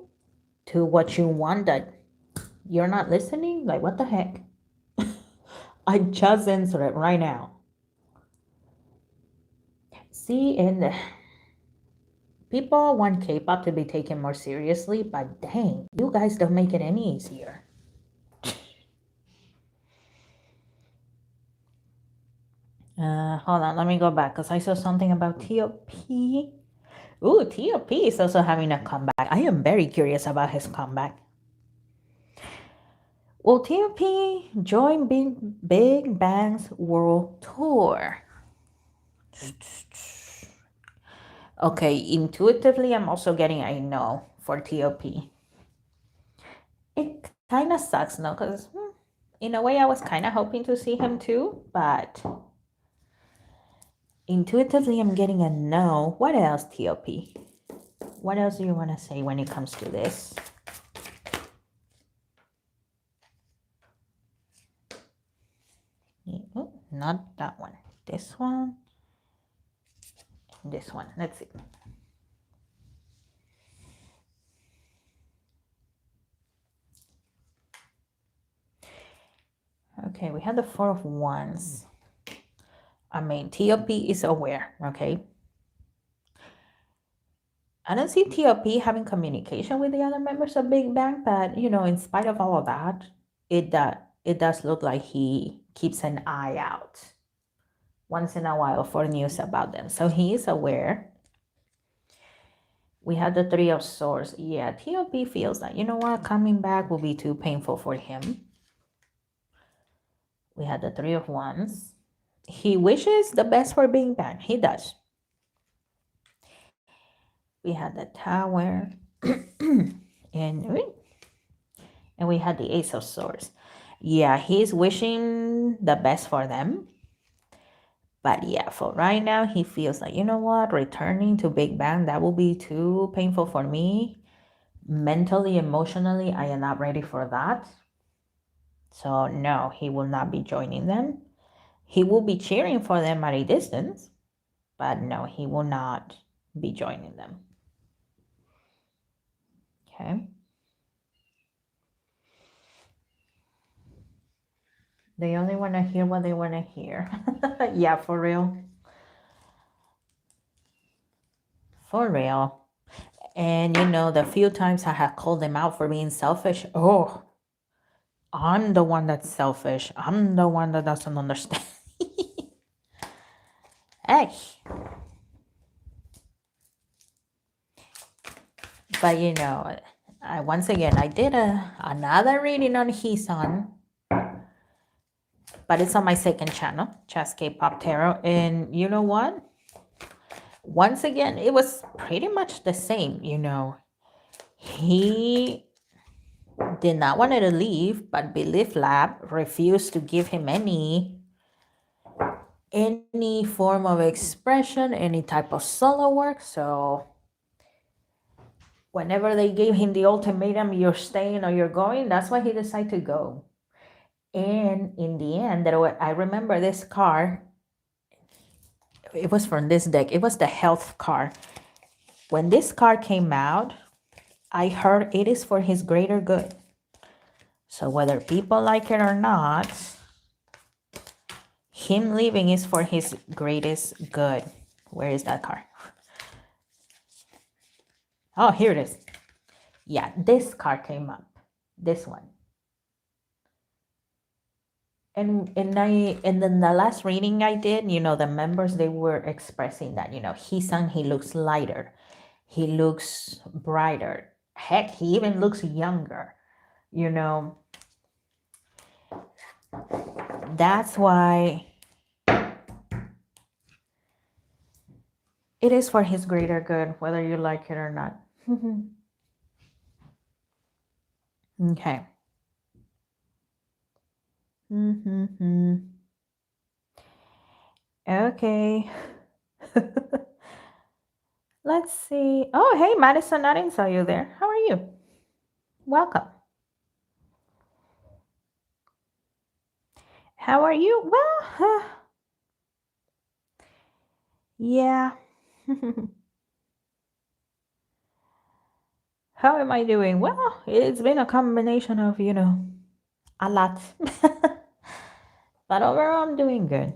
to what you want, that you're not listening? Like, what the heck? I just answered it right now. See, and people want K-pop to be taken more seriously, but dang, you guys don't make it any easier. Hold on, let me go back because I saw something about T.O.P. Ooh, T.O.P. is also having a comeback. I am very curious about his comeback. Will T.O.P. join Big Bang's world tour? Okay, intuitively, I'm also getting a no for T.O.P. It kind of sucks, no? Because in a way, I was kind of hoping to see him too, but intuitively, I'm getting a no. What else, T.O.P.? What else do you want to say when it comes to this? Oh, not that one. This one. This one. Let's see. Okay, we have the Four of Wands. I mean, TOP is aware, okay? I don't see TOP having communication with the other members of Big Bang, but in spite of all of that, it does look like he keeps an eye out once in a while for news about them. So he is aware. We have the Three of Swords. Yeah, TOP feels that, coming back will be too painful for him. We had the Three of Wands. He wishes the best for Big Bang. He does. We had the Tower. and we had the Ace of Swords. Yeah, he's wishing the best for them. But yeah, for right now, he feels like, returning to Big Bang, that will be too painful for me. Mentally, emotionally, I am not ready for that. So no, he will not be joining them. He will be cheering for them at a distance, but no, he will not be joining them. Okay. They only want to hear what they want to hear. Yeah, for real. For real. And the few times I have called them out for being selfish, oh, I'm the one that's selfish. I'm the one that doesn't understand. Hey. But once again, I did another reading on his son, but it's on my second channel, Chess K-Pop Tarot. And you know what? Once again, it was pretty much the same, He did not want to leave, but Belief Lab refused to give him any form of expression, any type of solo work. So whenever they gave him the ultimatum, you're staying or you're going, that's why he decided to go. And in the end, I remember this card. It was from this deck. It was the health card. When this card came out, I heard it is for his greater good. So whether people like it or not, him leaving is for his greatest good. Where is that card? Oh, here it is. Yeah, this card came up. This one. And then the last reading I did, the members, they were expressing that, he looks lighter. He looks brighter. Heck, he even looks younger. That's why it is for his greater good, whether you like it or not. Okay. Okay. Let's see. Oh, hey, Madison, I didn't saw you there. How are you? Welcome. How are you? Well, yeah. How am I doing? Well, it's been a combination of, a lot. But overall, I'm doing good.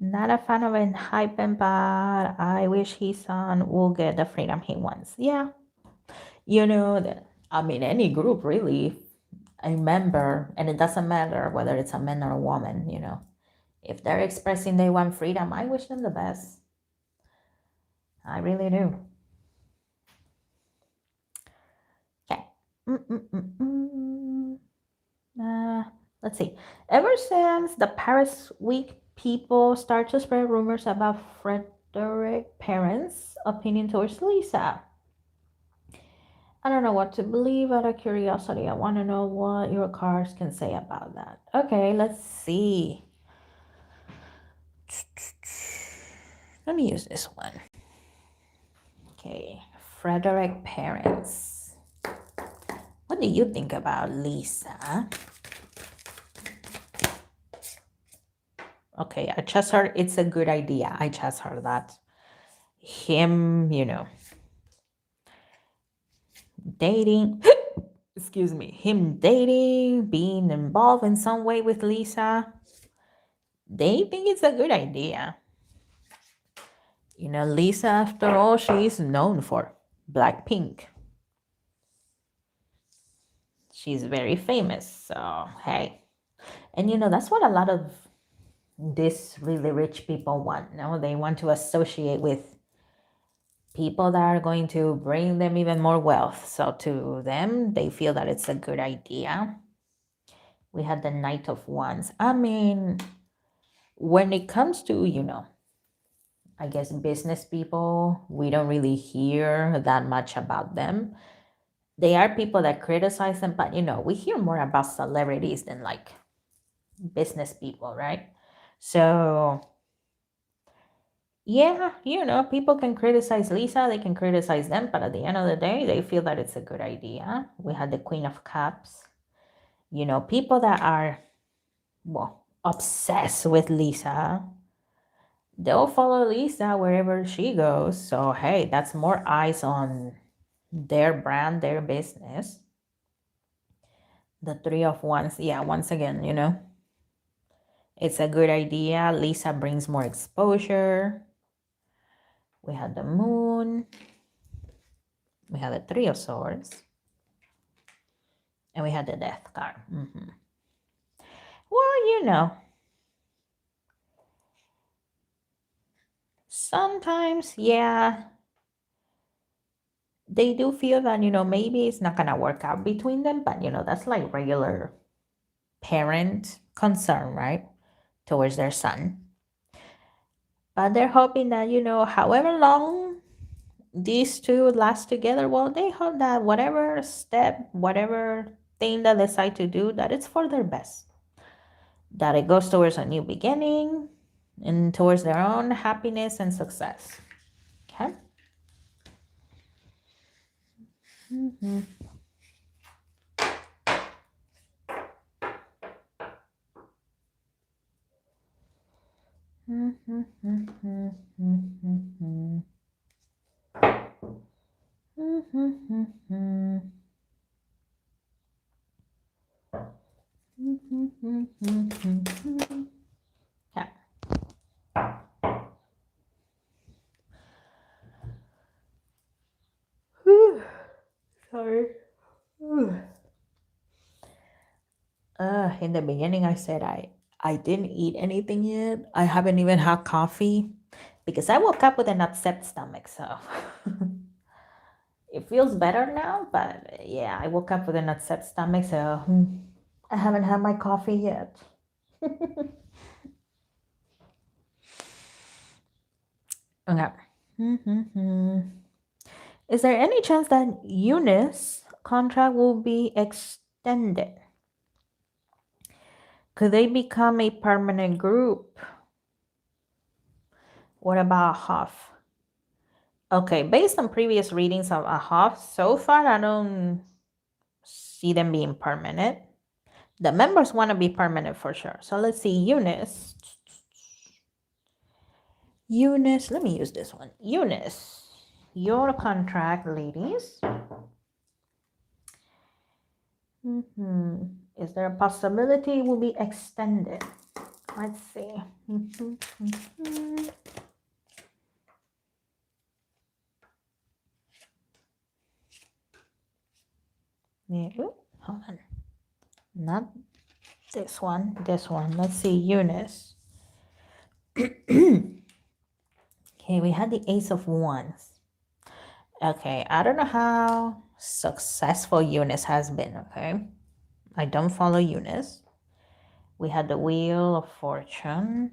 Not a fan of Enhen, but I wish his son will get the freedom he wants. Yeah. Any group really, a member, and it doesn't matter whether it's a man or a woman, if they're expressing they want freedom, I wish them the best. I really do. Okay. Let's see. Ever since the Paris week, people start to spread rumors about Frederick parents' opinion towards Lisa. I don't know what to believe. Out of curiosity, I want to know what your cards can say about that. Okay, let's see. Let me use this one. Okay, Frederick parents. What do you think about Lisa? Okay, I just heard it's a good idea. I just heard that. Him, dating. excuse me, him dating, being involved in some way with Lisa, they think it's a good idea. Lisa, after all, she's known for Blackpink. She's very famous, so hey. And that's what a lot of these really rich people want. They want to associate with people that are going to bring them even more wealth. So to them, they feel that it's a good idea. We had the Knight of Wands. I mean, when it comes to, I guess business people, we don't really hear that much about them. They are people that criticize them, but we hear more about celebrities than like business people, right? So yeah, people can criticize Lisa, they can criticize them, but at the end of the day, they feel that it's a good idea. We had the Queen of Cups. People that are, well, obsessed with Lisa, they'll follow Lisa wherever she goes. So, hey, that's more eyes on their brand, their business. The Three of Wands, yeah, once again, it's a good idea. Lisa brings more exposure. We had the Moon. We had the Three of Swords. And we had the Death card. Well, sometimes, yeah, they do feel that, maybe it's not going to work out between them. But, that's like regular parent concern, right? Towards their son. But they're hoping that, however long these two last together, well, they hope that whatever step, whatever thing that they decide to do, that it's for their best. That it goes towards a new beginning and towards their own happiness and success. Okay? Yeah. Sorry. In the beginning, I said I didn't eat anything yet. I haven't even had coffee because I woke up with an upset stomach. So it feels better now, but yeah, I woke up with an upset stomach. So I haven't had my coffee yet. Okay. Is there any chance that Unice contract will be extended? Could they become a permanent group? What about A-half? Okay, based on previous readings of A-half, so far I don't see them being permanent. The members want to be permanent for sure. So let's see, Unice. Unice, let me use this one. Unice, your contract, ladies. Is there a possibility it will be extended? Let's see. Yeah, hold on. Not this one, this one. Let's see, Unice. Okay, we had the Ace of Wands. Okay, I don't know how successful Unice has been, okay? I don't follow Unice. We had the Wheel of Fortune.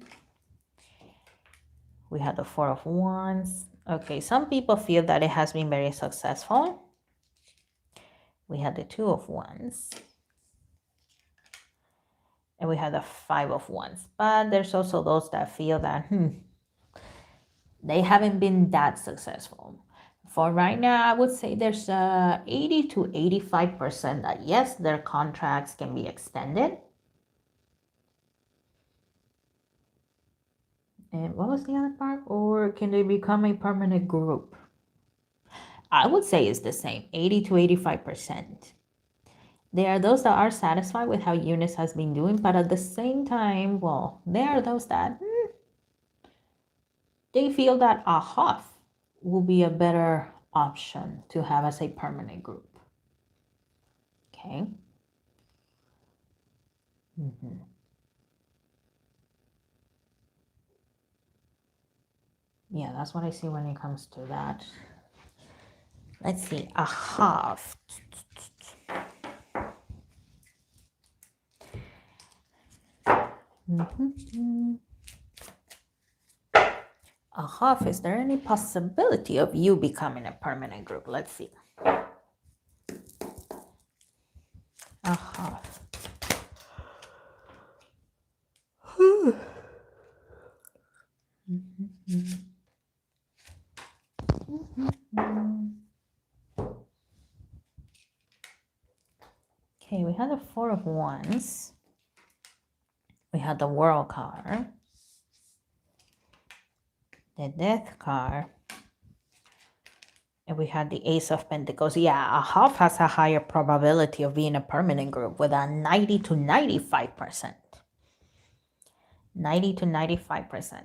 We had the Four of Wands. Okay, some people feel that it has been very successful. We had the Two of Wands. And we had the Five of Wands. But there's also those that feel that, they haven't been that successful. For right now, I would say there's 80 to 85% that yes, their contracts can be extended. And what was the other part? Or can they become a permanent group? I would say it's the same, 80 to 85%. There are those that are satisfied with how Unice has been doing, but at the same time, well, there are those that they feel that A-half will be a better option to have as a permanent group. Okay. Yeah, that's what I see when it comes to that. Let's see, A-half. A-half, is there any possibility of you becoming a permanent group? Let's see. A-half. Okay, we had the Four of Wands. We had the World card. The Death card. And we had the Ace of Pentacles. Yeah, A-half has a higher probability of being a permanent group with a 90 to 95%. 90 to 95%.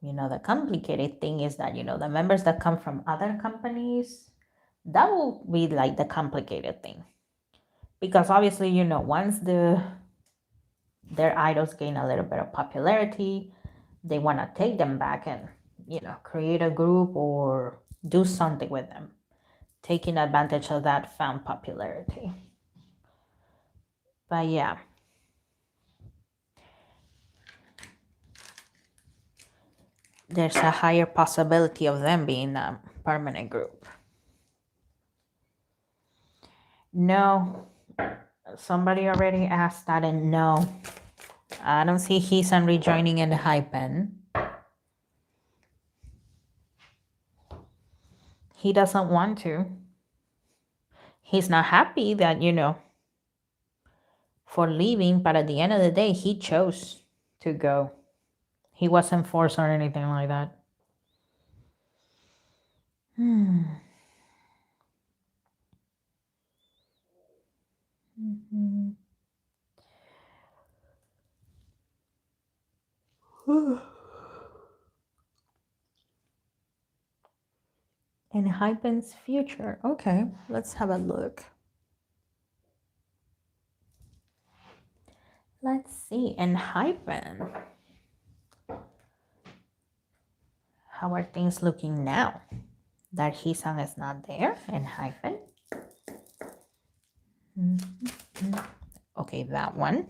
You know, the complicated thing is that, you know, the members that come from other companies, that will be like the complicated thing. Because obviously, you know, once their idols gain a little bit of popularity, they want to take them back and, you know, create a group or do something with them, taking advantage of that fan popularity. But yeah. There's a higher possibility of them being a permanent group. No, somebody already asked that, and no, I don't see Heesan rejoining Enhen. He doesn't want to. He's not happy that, you know, for leaving, but at the end of the day, he chose to go. He wasn't forced or anything like that. Enhen's future. Okay, let's have a look. Let's see. Enhen. How are things looking now that Heesan is not there? Enhen. Okay, that one.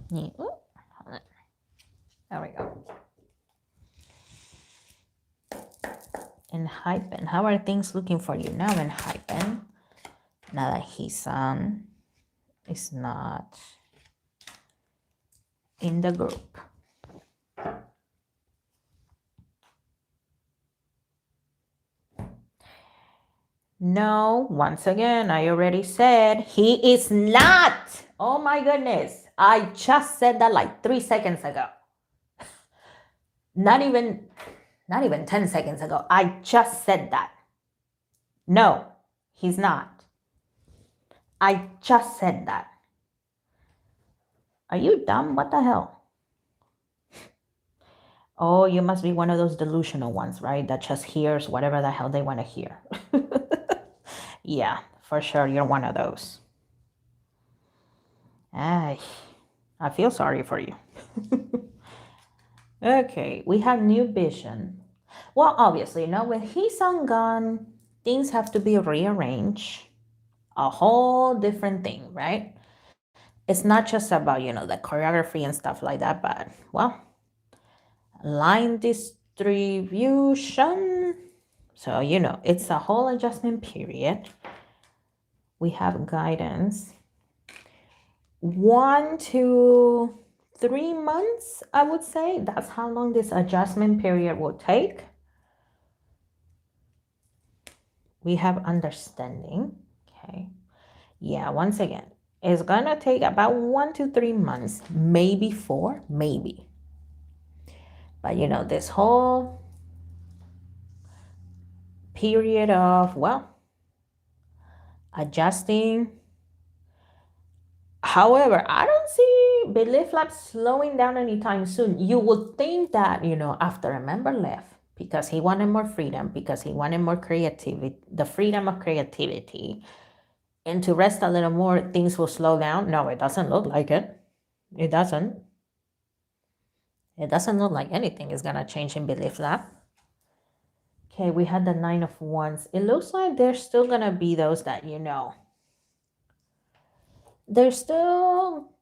Yeah. Ooh, hold on. There we go. Enhen. How are things looking for you now, Enhen? Now that Heesan is not in the group. No, once again, I already said he is not. Oh my goodness. I just said that like 3 seconds ago. Not even 10 seconds ago. I just said that. No, he's not. I just said that. Are you dumb? What the hell? Oh, you must be one of those delusional ones, right? That just hears whatever the hell they want to hear. Yeah, for sure, you're one of those. I feel sorry for you. Okay, we have new vision. Well, obviously, you know, with Heesan gone, things have to be rearranged. A whole different thing, right? It's not just about, you know, the choreography and stuff like that, but, well, line distribution. So, you know, it's a whole adjustment period. We have guidance. 1 to 3 months, I would say. That's how long this adjustment period will take. We have understanding. Okay. Yeah, once again, It's gonna take about 1 to 3 months, maybe 4, maybe. But you know, this whole period of, well, adjusting. However, I don't see Belief Lab slowing down anytime soon. You would think that, you know, after a member left, because he wanted more freedom, because he wanted more creativity, the freedom of creativity, and to rest a little more, things will slow down. No, it doesn't look like it. It doesn't. It doesn't look like anything is gonna change in Belief Lab. Okay, we had the 9 of Wands. It looks like there's still gonna be those that, you know, they're still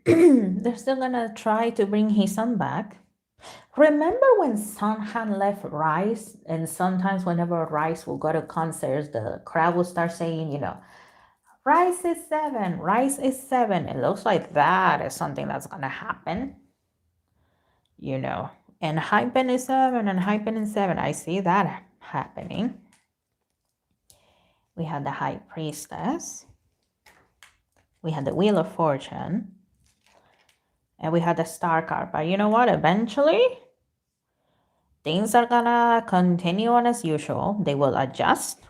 they're still gonna try to bring his son back. Remember when Sun had left Rice, and sometimes whenever Rice will go to concerts, the crowd will start saying, you know, Rice is 7, Rice is 7. It looks like that is something that's gonna happen, you know. And Hypen is 7, and Hypen is 7. I see that happening. We had the High Priestess. We had the Wheel of Fortune. And we had the Star card. But you know what? Eventually, things are gonna continue on as usual. They will adjust.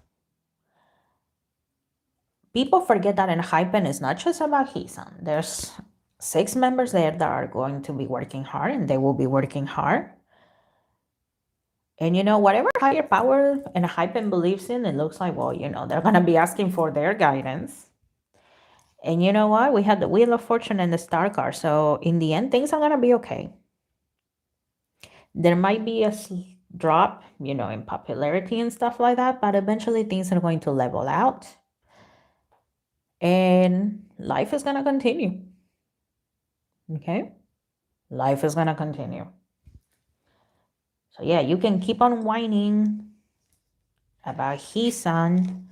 People forget that in Hypen it's not just about Hisan. There's 6 members there that are going to be working hard, and they will be working hard. And you know, whatever higher power and Hypen believes in, it looks like, well, you know, they're gonna be asking for their guidance. And you know what? We had the Wheel of Fortune and the Star card. So in the end, things are gonna be okay. There might be a drop, you know, in popularity and stuff like that, but eventually things are going to level out. And life is gonna continue. Okay? Life is gonna continue. So yeah, you can keep on whining about his son,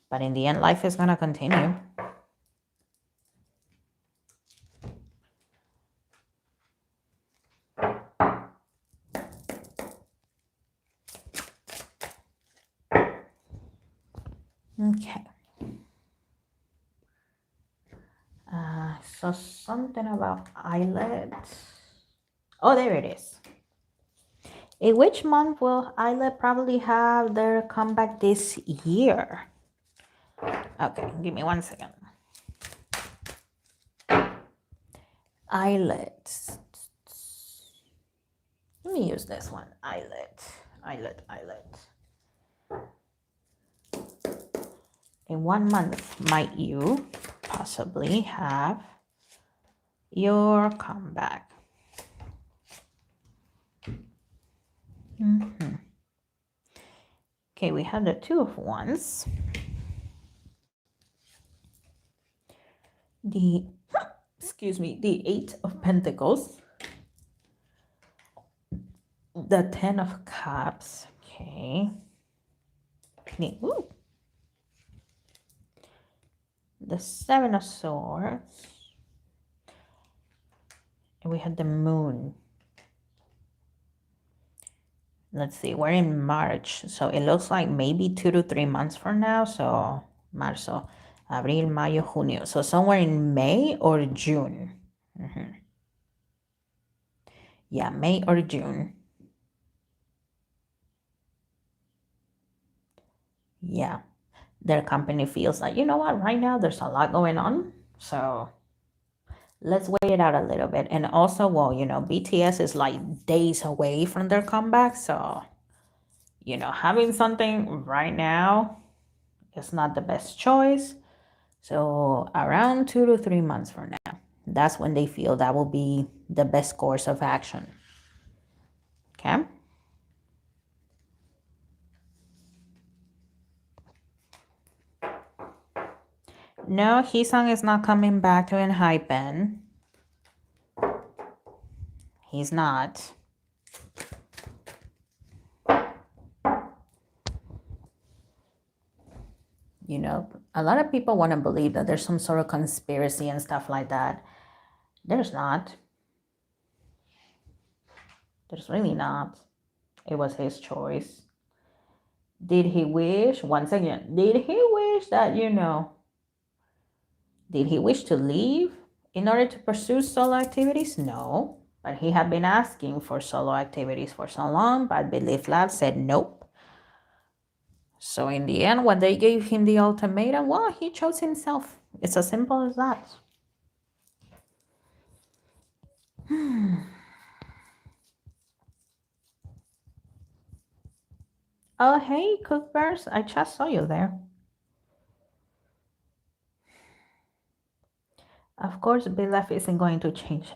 but in the end, life is gonna continue. Okay. So something about Ilet. Oh, there it is. In which month will Ilet probably have their comeback this year? Okay, give me 1 second. Ilet. Let me use this one. Ilet. In 1 month, might you possibly have your comeback? Okay, we have the 2 of Wands. The, the 8 of Pentacles. The 10 of Cups. Okay. Ooh. The 7 of Swords. And we had the Moon. Let's see, we're in March. So it looks like maybe 2 to 3 months from now. So Marzo, Abril, Mayo, Junio. So somewhere in May or June. Yeah, May or June. Yeah, their company feels like, you know what, right now there's a lot going on. So let's wait it out a little bit. And also, well, you know, BTS is like days away from their comeback. So, you know, having something right now is not the best choice. So around 2 to 3 months from now, that's when they feel that will be the best course of action. Okay. No, Hisung is not coming back to Enhypen. He's not. You know, a lot of people want to believe that there's some sort of conspiracy and stuff like that. There's not. There's really not. It was his choice. Did he wish, once again, did he wish that, you know, Did he wish to leave in order to pursue solo activities? No, but he had been asking for solo activities for so long, but Belief Lab said nope. So in the end, when they gave him the ultimatum, well, he chose himself. It's as simple as that. Oh, hey, Cook Bears, I just saw you there. Of course, Belief isn't going to change.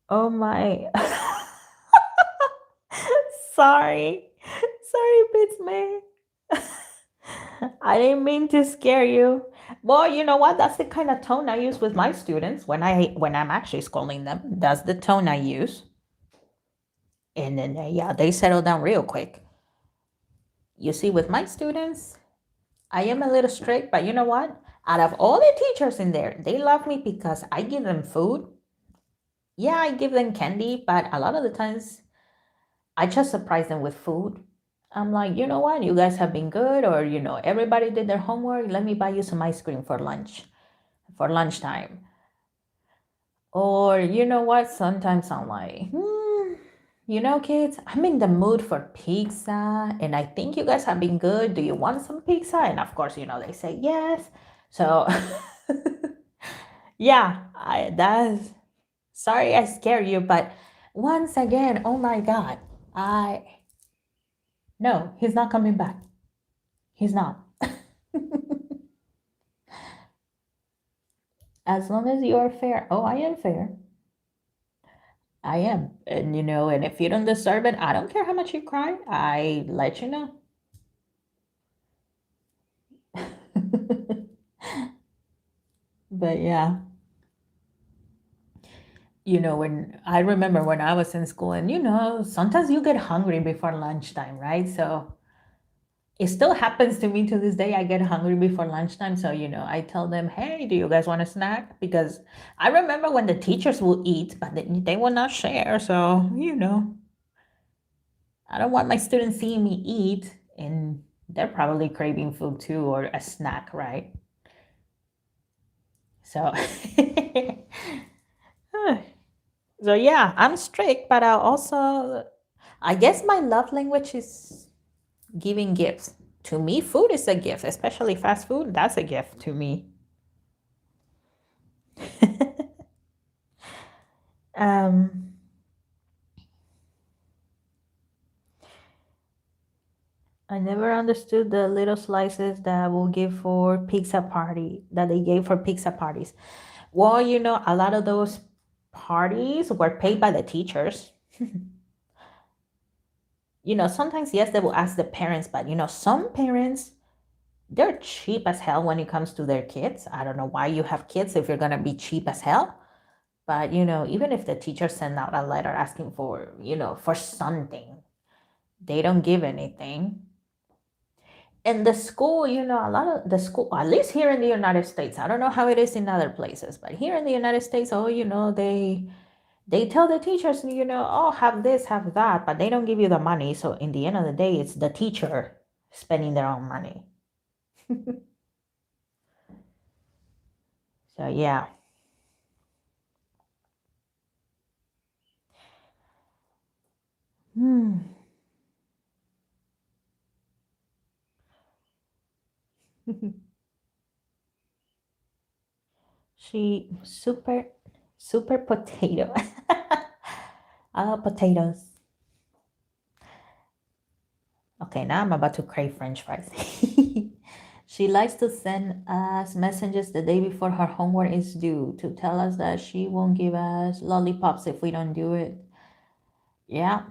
Oh my. Sorry. Sorry, Bitsman. I didn't mean to scare you. Well, you know what? That's the kind of tone I use with my students when I'm actually scolding them. That's the tone I use. And then yeah, they settle down real quick. You see, with my students, I am a little strict, but you know what? Out of all the teachers in there, they love me because I give them food. Yeah, I give them candy, but a lot of the times I just surprise them with food. I'm like, you know what? You guys have been good, or everybody did their homework. Let me buy you some ice cream for lunch, for lunchtime. Or you know what? Sometimes I'm like, kids, I'm in the mood for pizza, and I think you guys have been good. Do you want some pizza? And of course, they say yes. So, yeah, that's sorry I scare you, but once again, oh my God, no, he's not coming back. He's not. As long as you are fair. Oh, I am fair. I am. And if you don't deserve it, I don't care how much you cry. I let you know. But yeah, when I remember when I was in school, and sometimes you get hungry before lunchtime, right? So it still happens to me to this day. I get hungry before lunchtime. So, I tell them, hey, do you guys want a snack? Because I remember when the teachers will eat, but they will not share. So, I don't want my students seeing me eat, and they're probably craving food too, or a snack, right? So, so yeah, I'm strict, but I guess my love language is giving gifts. To me, food is a gift, especially fast food. That's a gift to me. um, I never understood the little slices that will give for pizza party that they gave for pizza parties. Well, a lot of those parties were paid by the teachers. Sometimes yes, they will ask the parents, but some parents, they're cheap as hell when it comes to their kids. I don't know why you have kids if you're gonna be cheap as hell. But even if the teacher send out a letter asking for something, they don't give anything. And the school, a lot of the school, at least here in the United States, I don't know how it is in other places, but here in the United States, oh, they tell the teachers, oh, have this, have that, but they don't give you the money. So in the end of the day, it's the teacher spending their own money. So yeah. Hmm. She super potato. Potatoes. Okay, now I'm about to crave French fries. She likes to send us messages the day before her homework is due to tell us that she won't give us lollipops if we don't do it. Yeah.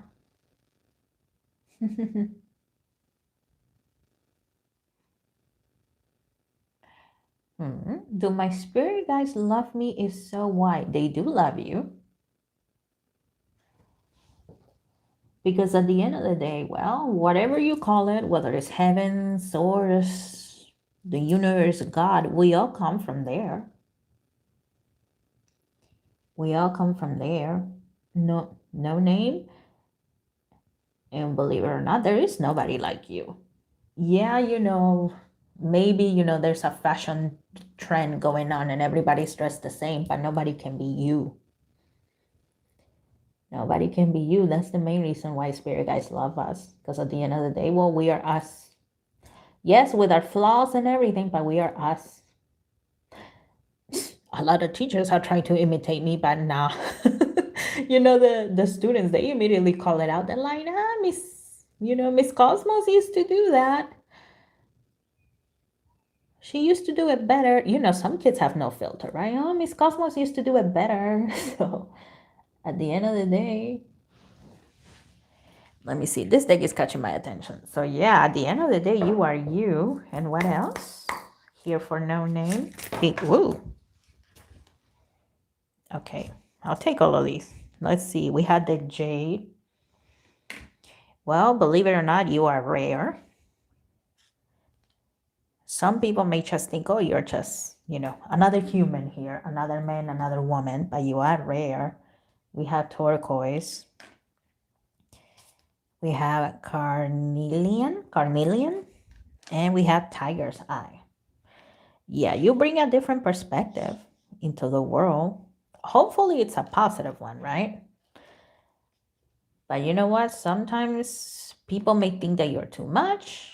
Do my spirit guides love me? Is so why they do love you. Because at the end of the day, well, whatever you call it, whether it's heaven, source, the universe, God, we all come from there. We all come from there. No name. And believe it or not, there is nobody like you. Yeah, Maybe, you know, there's a fashion trend going on and everybody's dressed the same, but nobody can be you. Nobody can be you. That's the main reason why spirit guides love us. Because at the end of the day, well, we are us. Yes, with our flaws and everything, but we are us. A lot of teachers are trying to imitate me, but nah. You know, the students, they immediately call it out. They're like, Miss Cosmos used to do that. She used to do it better. You know, some kids have no filter, right? Oh, Miss Cosmos used to do it better. So at the end of the day, let me see. This deck is catching my attention. So yeah, at the end of the day, you are you. And what else? Here for no name. Woo. Okay, I'll take all of these. Let's see. We had the Jade. Well, believe it or not, you are rare. Some people may just think, oh, you're just, you know, another human here, another man, another woman, but you are rare. We have turquoise. We have carnelian, and we have tiger's eye. Yeah, you bring a different perspective into the world. Hopefully it's a positive one, right? But you know what? Sometimes people may think that you're too much,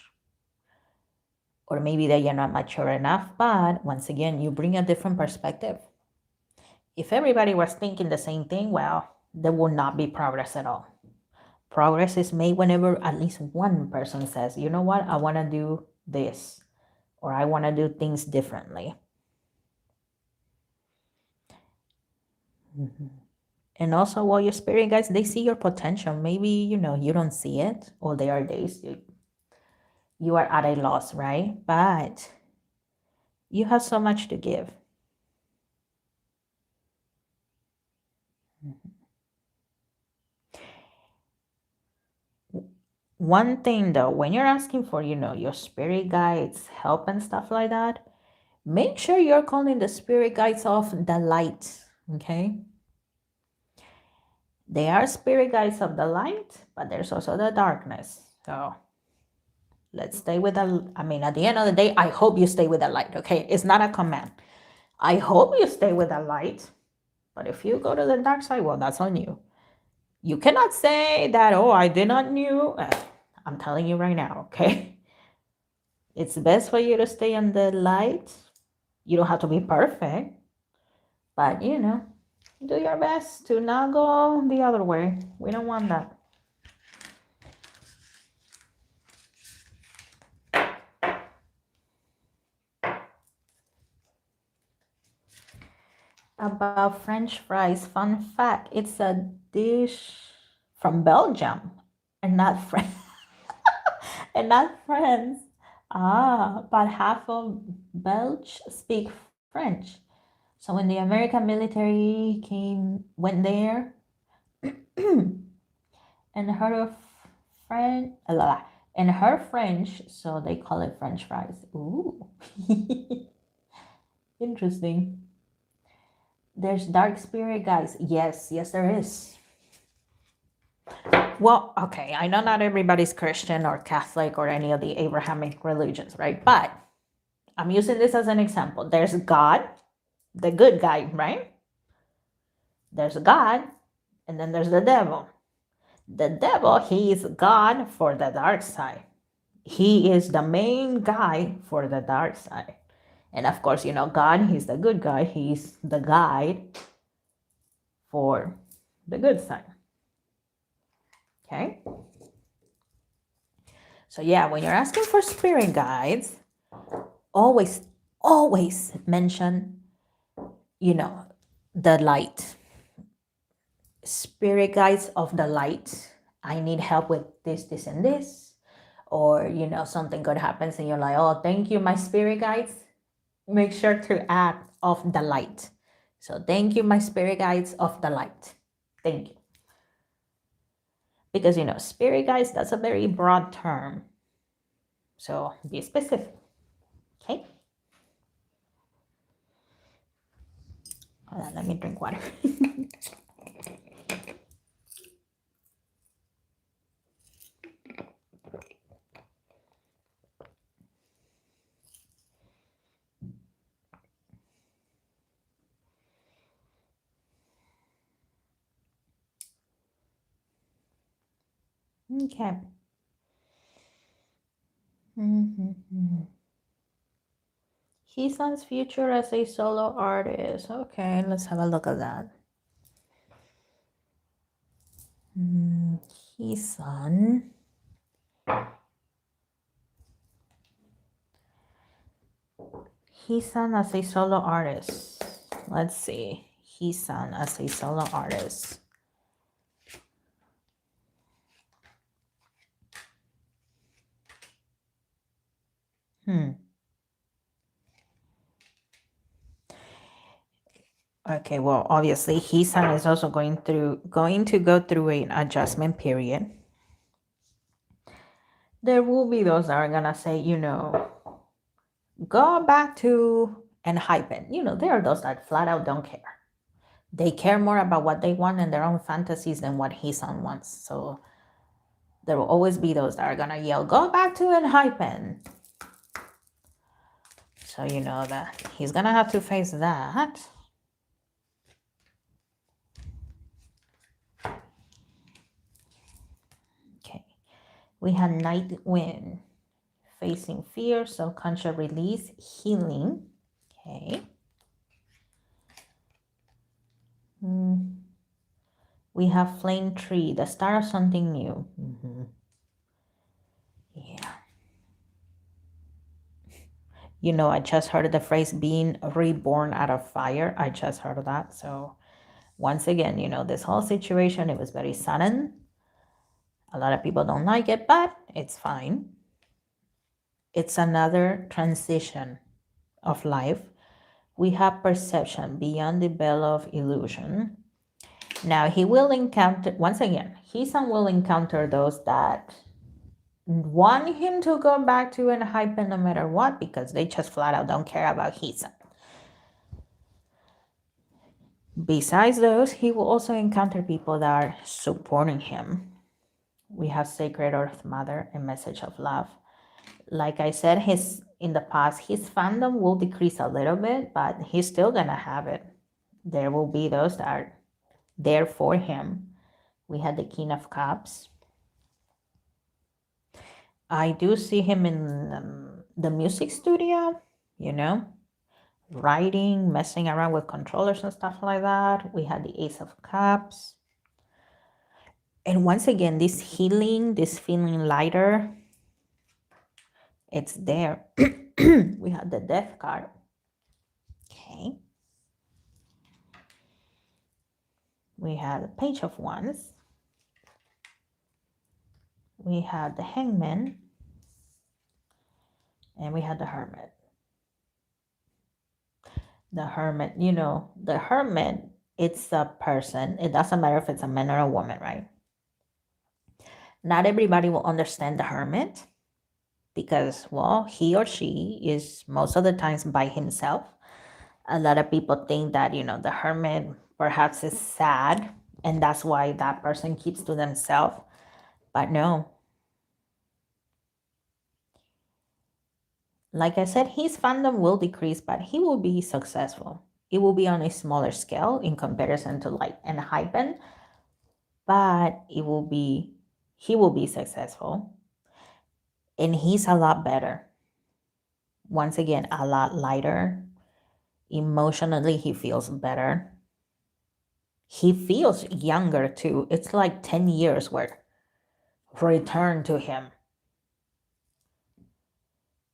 or maybe that you're not mature enough. But once again, you bring a different perspective. If everybody was thinking the same thing, well, there will not be progress at all. Progress is made whenever at least one person says, you know what, I want to do this, or I want to do things differently. Mm-hmm. And also, well, your spirit guides, they see your potential. Maybe, you know, you don't see it, or there are days you are at a loss, right? But you have so much to give. Mm-hmm. One thing though, when you're asking for, you know, your spirit guides, help and stuff like that, make sure you're calling the spirit guides of the light, okay? They are spirit guides of the light, but there's also the darkness. So let's stay with at the end of the day, I hope you stay with the light, okay? It's not a command. I hope you stay with the light, but if you go to the dark side, well, that's on you. You cannot say that, oh, I did not knew. I'm telling you right now, okay? It's best for you to stay in the light. You don't have to be perfect, but you know, do your best to not go the other way. We don't want that. About French fries, fun fact, it's a dish from Belgium and not France. And not France. But half of Belgians speak French. So when the American military went there and heard of French, and heard French, so they call it French fries. Ooh, interesting. There's dark spirit guys. Yes, there is. Well, okay, I know not everybody's Christian or Catholic or any of the Abrahamic religions, right? But I'm using this as an example. There's God, the good guy, right? There's God, and then there's the devil. The devil, he is God for the dark side. He is the main guy for the dark side. And of course, you know, God, he's the good guy. He's the guide for the good side. Okay? So yeah, when you're asking for spirit guides, always mention, you know, the light. Spirit guides of the light. I need help with this, and this. Or, you know, something good happens and you're like, oh, thank you, my spirit guides. Make sure to add of the light. So thank you, my spirit guides of the light. Thank you. Because, you know, spirit guides, that's a very broad term. So be specific. Okay? Hold on, let me drink water. Okay. Mm-hmm. Hisan's future as a solo artist. Okay, let's have a look at that. Hisan. Hisan as a solo artist. Let's see. Hisan as a solo artist. Okay, well, obviously, Hisan is also going to go through an adjustment period. There will be those that are gonna say, go back to Enhen. There are those that flat out don't care. They care more about what they want and their own fantasies than what Hisan wants. So there will always be those that are gonna yell, go back to Enhen. So you know that he's gonna have to face that. Okay. We have Night Wind. Facing fear, self-conscious release, healing. Okay. We have Flame Tree, the start of something new. Yeah. I just heard the phrase being reborn out of fire. I just heard of that. So once again, this whole situation, it was very sudden. A lot of people don't like it, but it's fine. It's another transition of life. We have perception beyond the veil of illusion. Now he will encounter, once again, Hisan will encounter those that want him to go back to Enhen no matter what, because they just flat out don't care about Hisan. Besides those, he will also encounter people that are supporting him. We have Sacred Earth Mother, a message of love. Like I said, in the past, his fandom will decrease a little bit, but he's still gonna have it. There will be those that are there for him. We had the King of Cups. I do see him in the music studio, writing, messing around with controllers and stuff like that. We had the Ace of Cups. And once again, this healing, this feeling lighter, it's there. We have the Death card. Okay. We have the Page of Wands. We have the Hangman. And we have the Hermit. The Hermit, the Hermit, it's a person. It doesn't matter if it's a man or a woman, right? Not everybody will understand the Hermit because, well, he or she is most of the times by himself. A lot of people think that, the Hermit perhaps is sad and that's why that person keeps to themselves. But no. Like I said, his fandom will decrease, but he will be successful. It will be on a smaller scale in comparison to like Enhen, but he will be successful. And he's a lot better. Once again, a lot lighter. Emotionally, he feels better. He feels younger too. It's like 10 years worth return to him.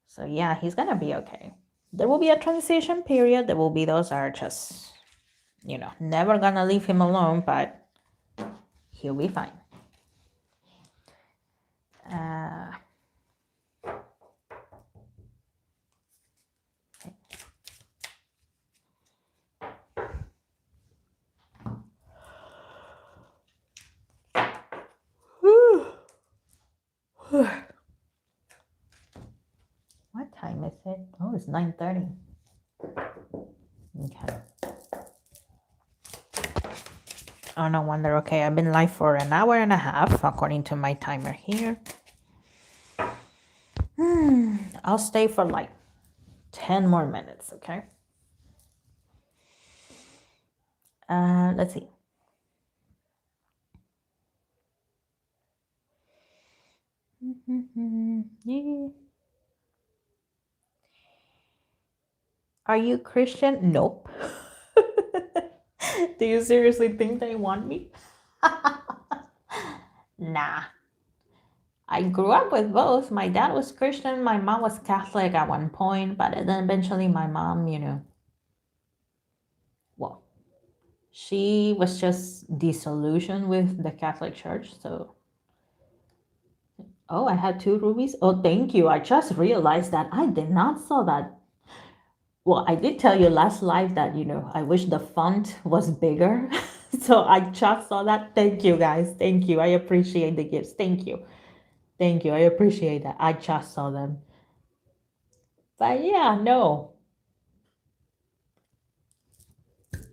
So yeah, he's gonna be okay. There will be a transition period. There will be those that are just, never gonna leave him alone, but he'll be fine. What time is it? Oh, it's 9:30. Okay. Oh, no wonder. Okay, I've been live for an hour and a half, according to my timer here. I'll stay for like 10 more minutes, okay? Let's see. Yeah. Are you Christian? Nope. Do you seriously think they want me? Nah. I grew up with both. My dad was Christian, my mom was Catholic at one point, but then eventually my mom, well, she was just disillusioned with the Catholic Church. So, oh, I had two rubies. Oh, thank you. I just realized that I did not saw that. Well, I did tell you last live that, I wish the font was bigger. So I just saw that. Thank you, guys. Thank you. I appreciate the gifts. Thank you. Thank you. I appreciate that. I just saw them. But yeah, no.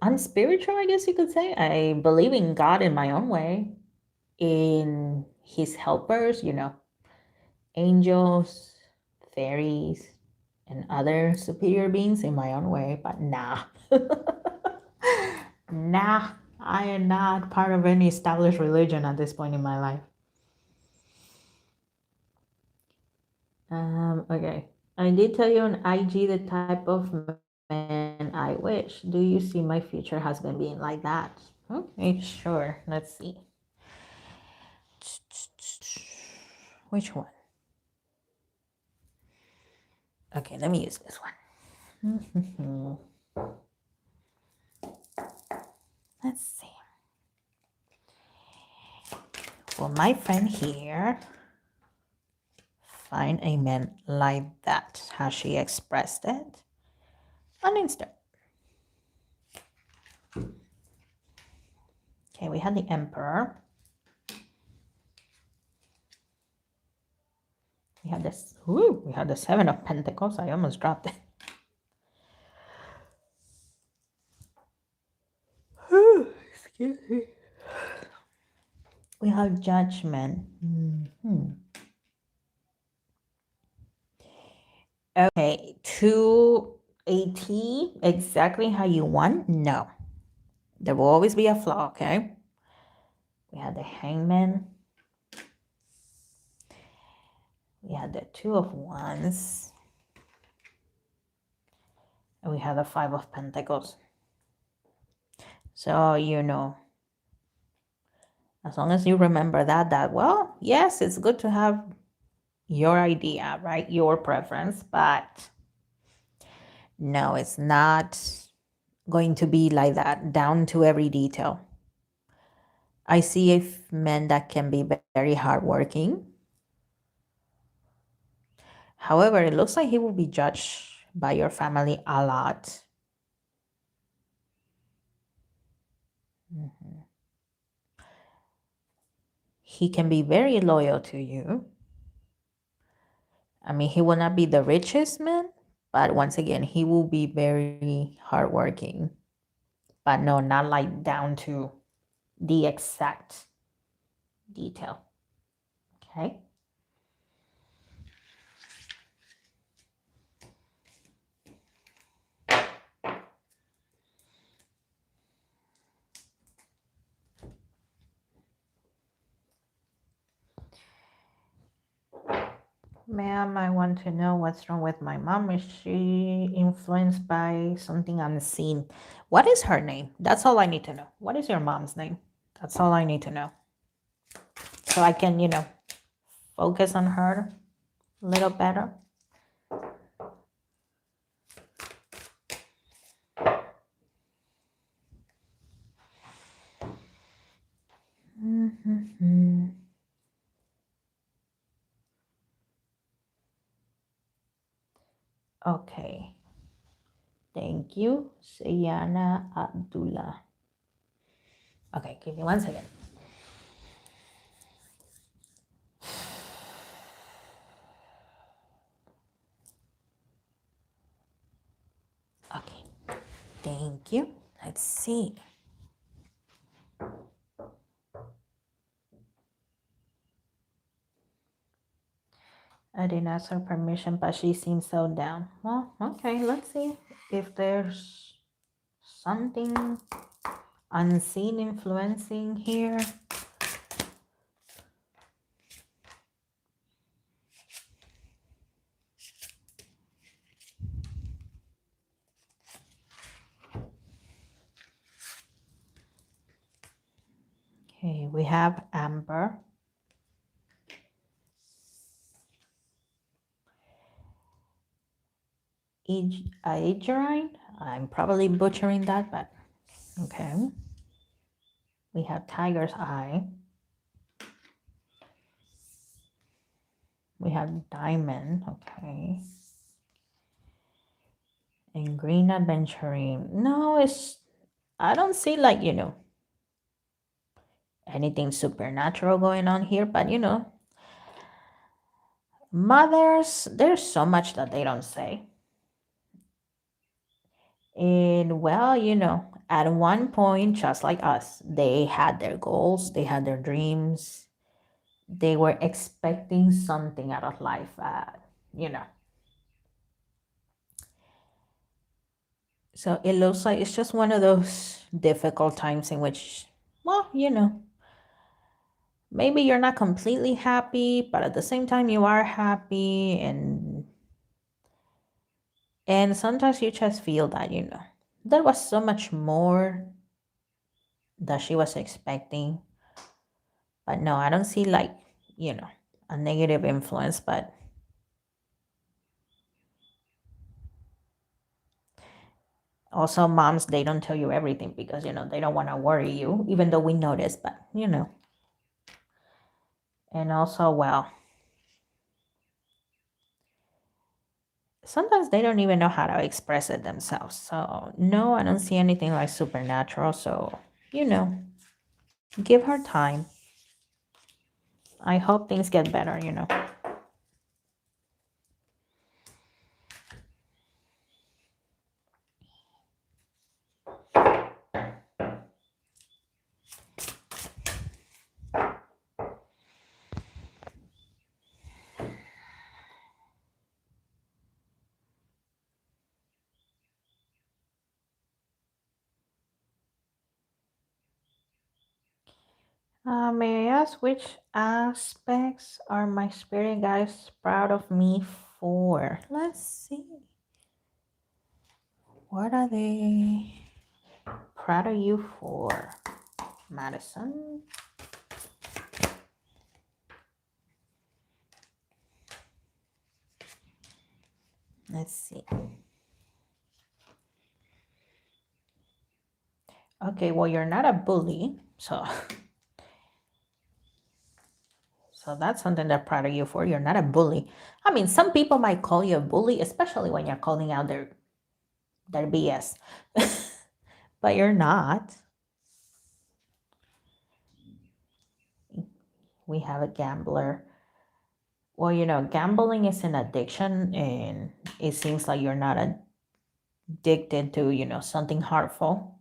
I'm spiritual, I guess you could say. I believe in God in my own way, in his helpers, angels, fairies, and other superior beings in my own way, but nah. Nah, I am not part of any established religion at this point in my life. Okay. I did tell you on IG the type of man I wish. Do you see my future husband being like that? Okay, sure. Let's see. Which one? Okay, let me use this one. Let's see. Well, my friend here, find a man like that, how she expressed it on Insta. Okay, we had the Emperor. We have this. Ooh, we have the Seven of Pentacles. I almost dropped it. Excuse me. We have Judgment. Okay, 280 exactly how you want? No. There will always be a flaw, okay? We have the Hangman. We have the Two of Wands. And we have the Five of Pentacles. So, as long as you remember that, well, yes, it's good to have your idea, right? Your preference, but no, it's not going to be like that, down to every detail. I see a man that can be very hardworking. However, it looks like he will be judged by your family a lot. He can be very loyal to you. I mean, he will not be the richest man, but once again, he will be very hardworking. But no, not like down to the exact detail. Okay. Ma'am, I want to know what's wrong with my mom. Is she influenced by something unseen? What is her name? That's all I need to know. What is your mom's name? That's all I need to know. So I can, focus on her a little better. Okay. Thank you, Sayana Abdullah. Okay, give me 1 second. Okay, thank you. Let's see. I didn't ask her permission, but she seems so down. Well, okay, let's see if there's something unseen influencing here. we have Amber. Agerine. I'm probably butchering that, but okay. We have Tiger's Eye. We have Diamond, okay. And Green Adventuring. No, I don't see like, anything supernatural going on here, but mothers, there's so much that they don't say. And well, at one point, just like us, they had their goals, they had their dreams, they were expecting something out of life, So it looks like it's just one of those difficult times in which, well, maybe you're not completely happy, but at the same time you are happy, and sometimes you just feel that, there was so much more that she was expecting. But no, I don't see like, a negative influence, but also moms, they don't tell you everything because, they don't want to worry you, even though we notice, but and also, well, sometimes they don't even know how to express it themselves. So no, I don't see anything like supernatural. So, give her time. I hope things get better, May I ask which aspects are my spirit guides proud of me for? Let's see. What are they proud of you for, Madison? Let's see. Okay, well, you're not a bully, so that's something they're proud of you for. You're not a bully. I mean, some people might call you a bully, especially when you're calling out their BS. But you're not. We have a gambler. Well, gambling is an addiction, and it seems like you're not addicted to, something harmful.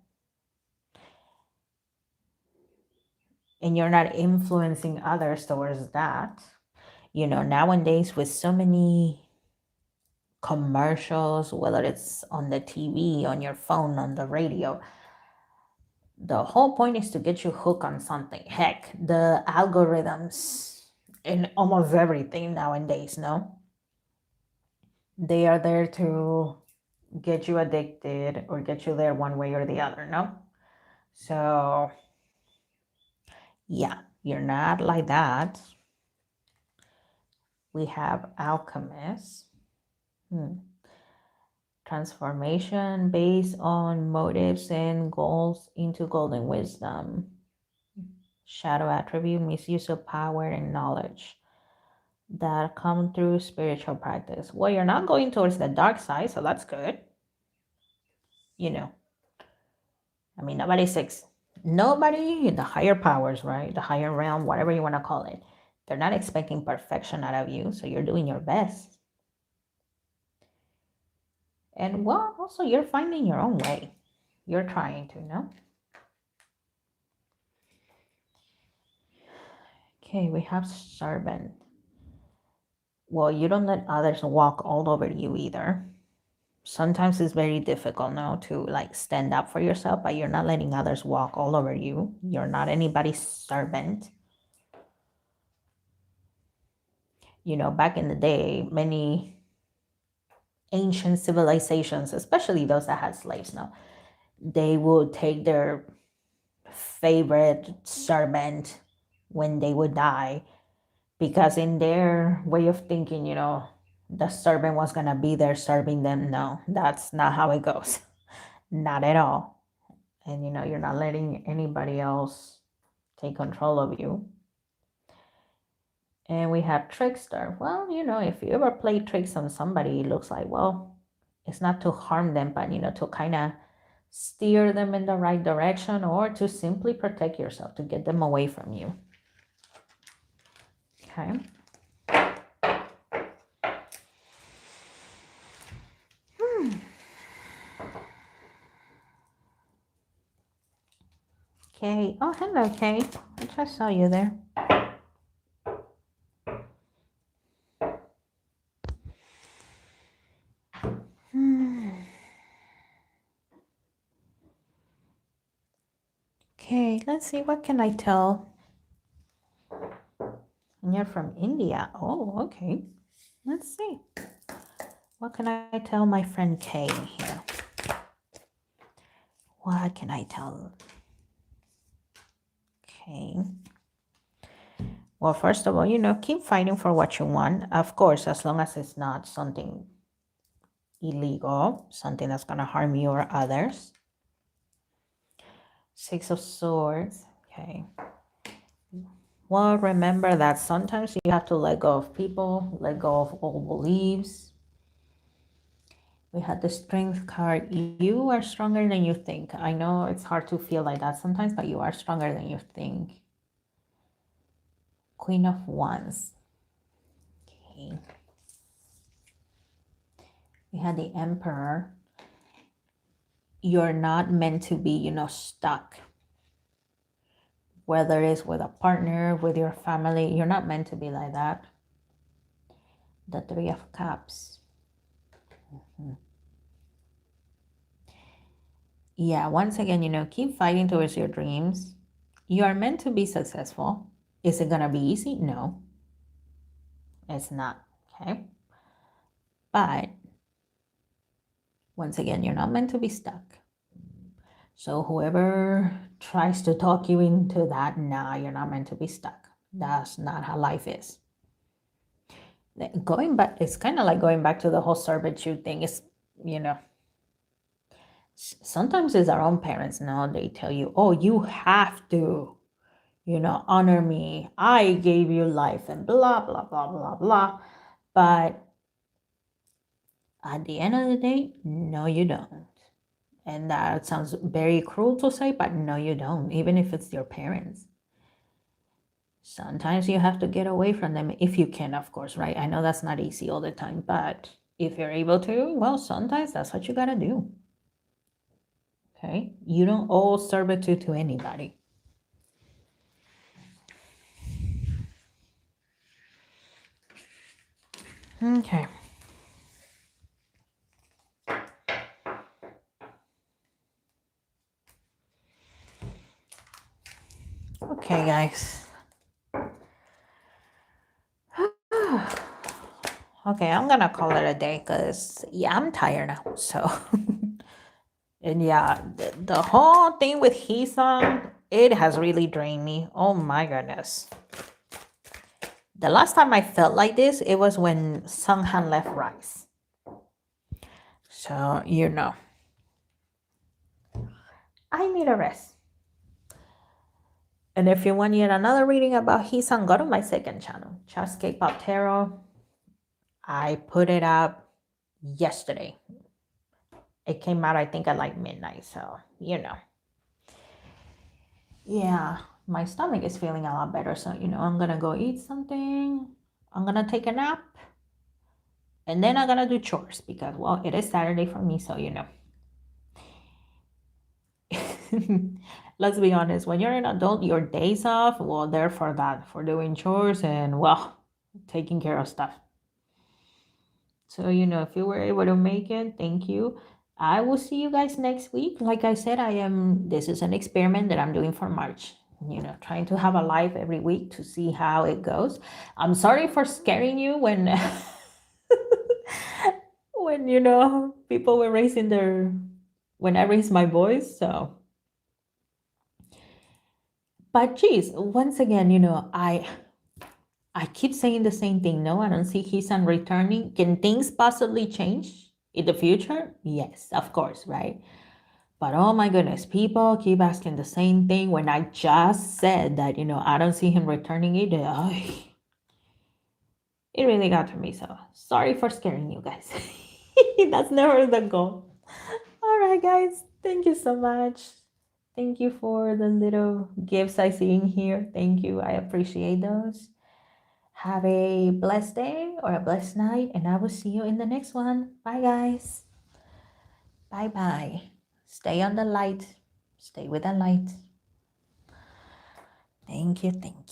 And you're not influencing others towards that. Nowadays with so many commercials, whether it's on the TV, on your phone, on the radio, the whole point is to get you hooked on something. Heck, the algorithms in almost everything nowadays, no? They are there to get you addicted or get you there one way or the other, no? So, yeah, you're not like that. We have alchemists. Transformation based on motives and goals into golden wisdom. Shadow attribute, misuse of power and knowledge that come through spiritual practice. Well, you're not going towards the dark side, so that's good. I mean, nobody, the higher powers, right? The higher realm, whatever you want to call it, they're not expecting perfection out of you, so you're doing your best. And well, also you're finding your own way. You're trying to, no? Okay, we have servant. Well, you don't let others walk all over you either. Sometimes it's very difficult now to like stand up for yourself, but you're not letting others walk all over you. You're not anybody's servant. Back in the day, many ancient civilizations, especially those that had slaves now, they would take their favorite servant when they would die, because in their way of thinking, the servant was going to be there serving them. No, that's not how it goes. Not at all. And you're not letting anybody else take control of you. And we have trickster. Well, if you ever play tricks on somebody, it looks like, well, it's not to harm them, but to kind of steer them in the right direction, or to simply protect yourself, to get them away from you. Okay. Okay. Oh, hello, Kay. I just saw you there. Okay, let's see. What can I tell? And you're from India. Oh, okay. Let's see. What can I tell my friend Kay here? What can I tell? Okay. Well, first of all, keep fighting for what you want. Of course, as long as it's not something illegal, something that's going to harm you or others. Six of Swords. Okay. Well, remember that sometimes you have to let go of people, let go of old beliefs. We had the Strength card. You are stronger than you think. I know it's hard to feel like that sometimes, but you are stronger than you think. Queen of Wands. Okay. We had the Emperor. You're not meant to be, stuck. Whether it's with a partner, with your family, you're not meant to be like that. The Three of Cups. Yeah, once again, keep fighting towards your dreams. You are meant to be successful. Is it going to be easy? No, it's not. Okay. But once again, you're not meant to be stuck. So whoever tries to talk you into that, nah, you're not meant to be stuck. That's not how life is. Going back, it's kind of like going back to the whole servitude thing. It's, sometimes it's our own parents now. They tell you, oh, you have to, honor me. I gave you life and blah, blah, blah, blah, blah. But at the end of the day, no, you don't. And that sounds very cruel to say, but no, you don't, even if it's your parents. Sometimes you have to get away from them if you can, of course, right? I know that's not easy all the time, but if you're able to, well, sometimes that's what you got to do. Okay? You don't owe servitude to anybody. Okay. Okay, guys. Okay, I'm gonna call it a day because, yeah, I'm tired now. So, and yeah, the whole thing with Heesung, it has really drained me. Oh my goodness. The last time I felt like this, it was when Sunghan left Rise. So, I need a rest. And if you want yet another reading about Heesung, go to my second channel, Just K-Pop Tarot. I put it up yesterday. It came out, I think, at like midnight. So, Yeah, my stomach is feeling a lot better. So, I'm going to go eat something. I'm going to take a nap. And then I'm going to do chores because, well, it is Saturday for me. So, let's be honest. When you're an adult, your days off, well, they're for that, for doing chores and, well, taking care of stuff. So, if you were able to make it, thank you. I will see you guys next week. Like I said, this is an experiment that I'm doing for March. Trying to have a live every week to see how it goes. I'm sorry for scaring you when, when, people were when I raised my voice. So, But geez, once again, I keep saying the same thing. No, I don't see his son returning. Can things possibly change in the future? Yes, of course, right? But oh my goodness, people keep asking the same thing when I just said that, I don't see him returning either. Ay, it really got to me. So sorry for scaring you guys. That's never the goal. All right, guys. Thank you so much. Thank you for the little gifts I see in here. Thank you. I appreciate those. Have a blessed day or a blessed night, and I will see you in the next one. Bye, guys. Bye bye. Stay on the light. Stay with the light. Thank you. Thank you.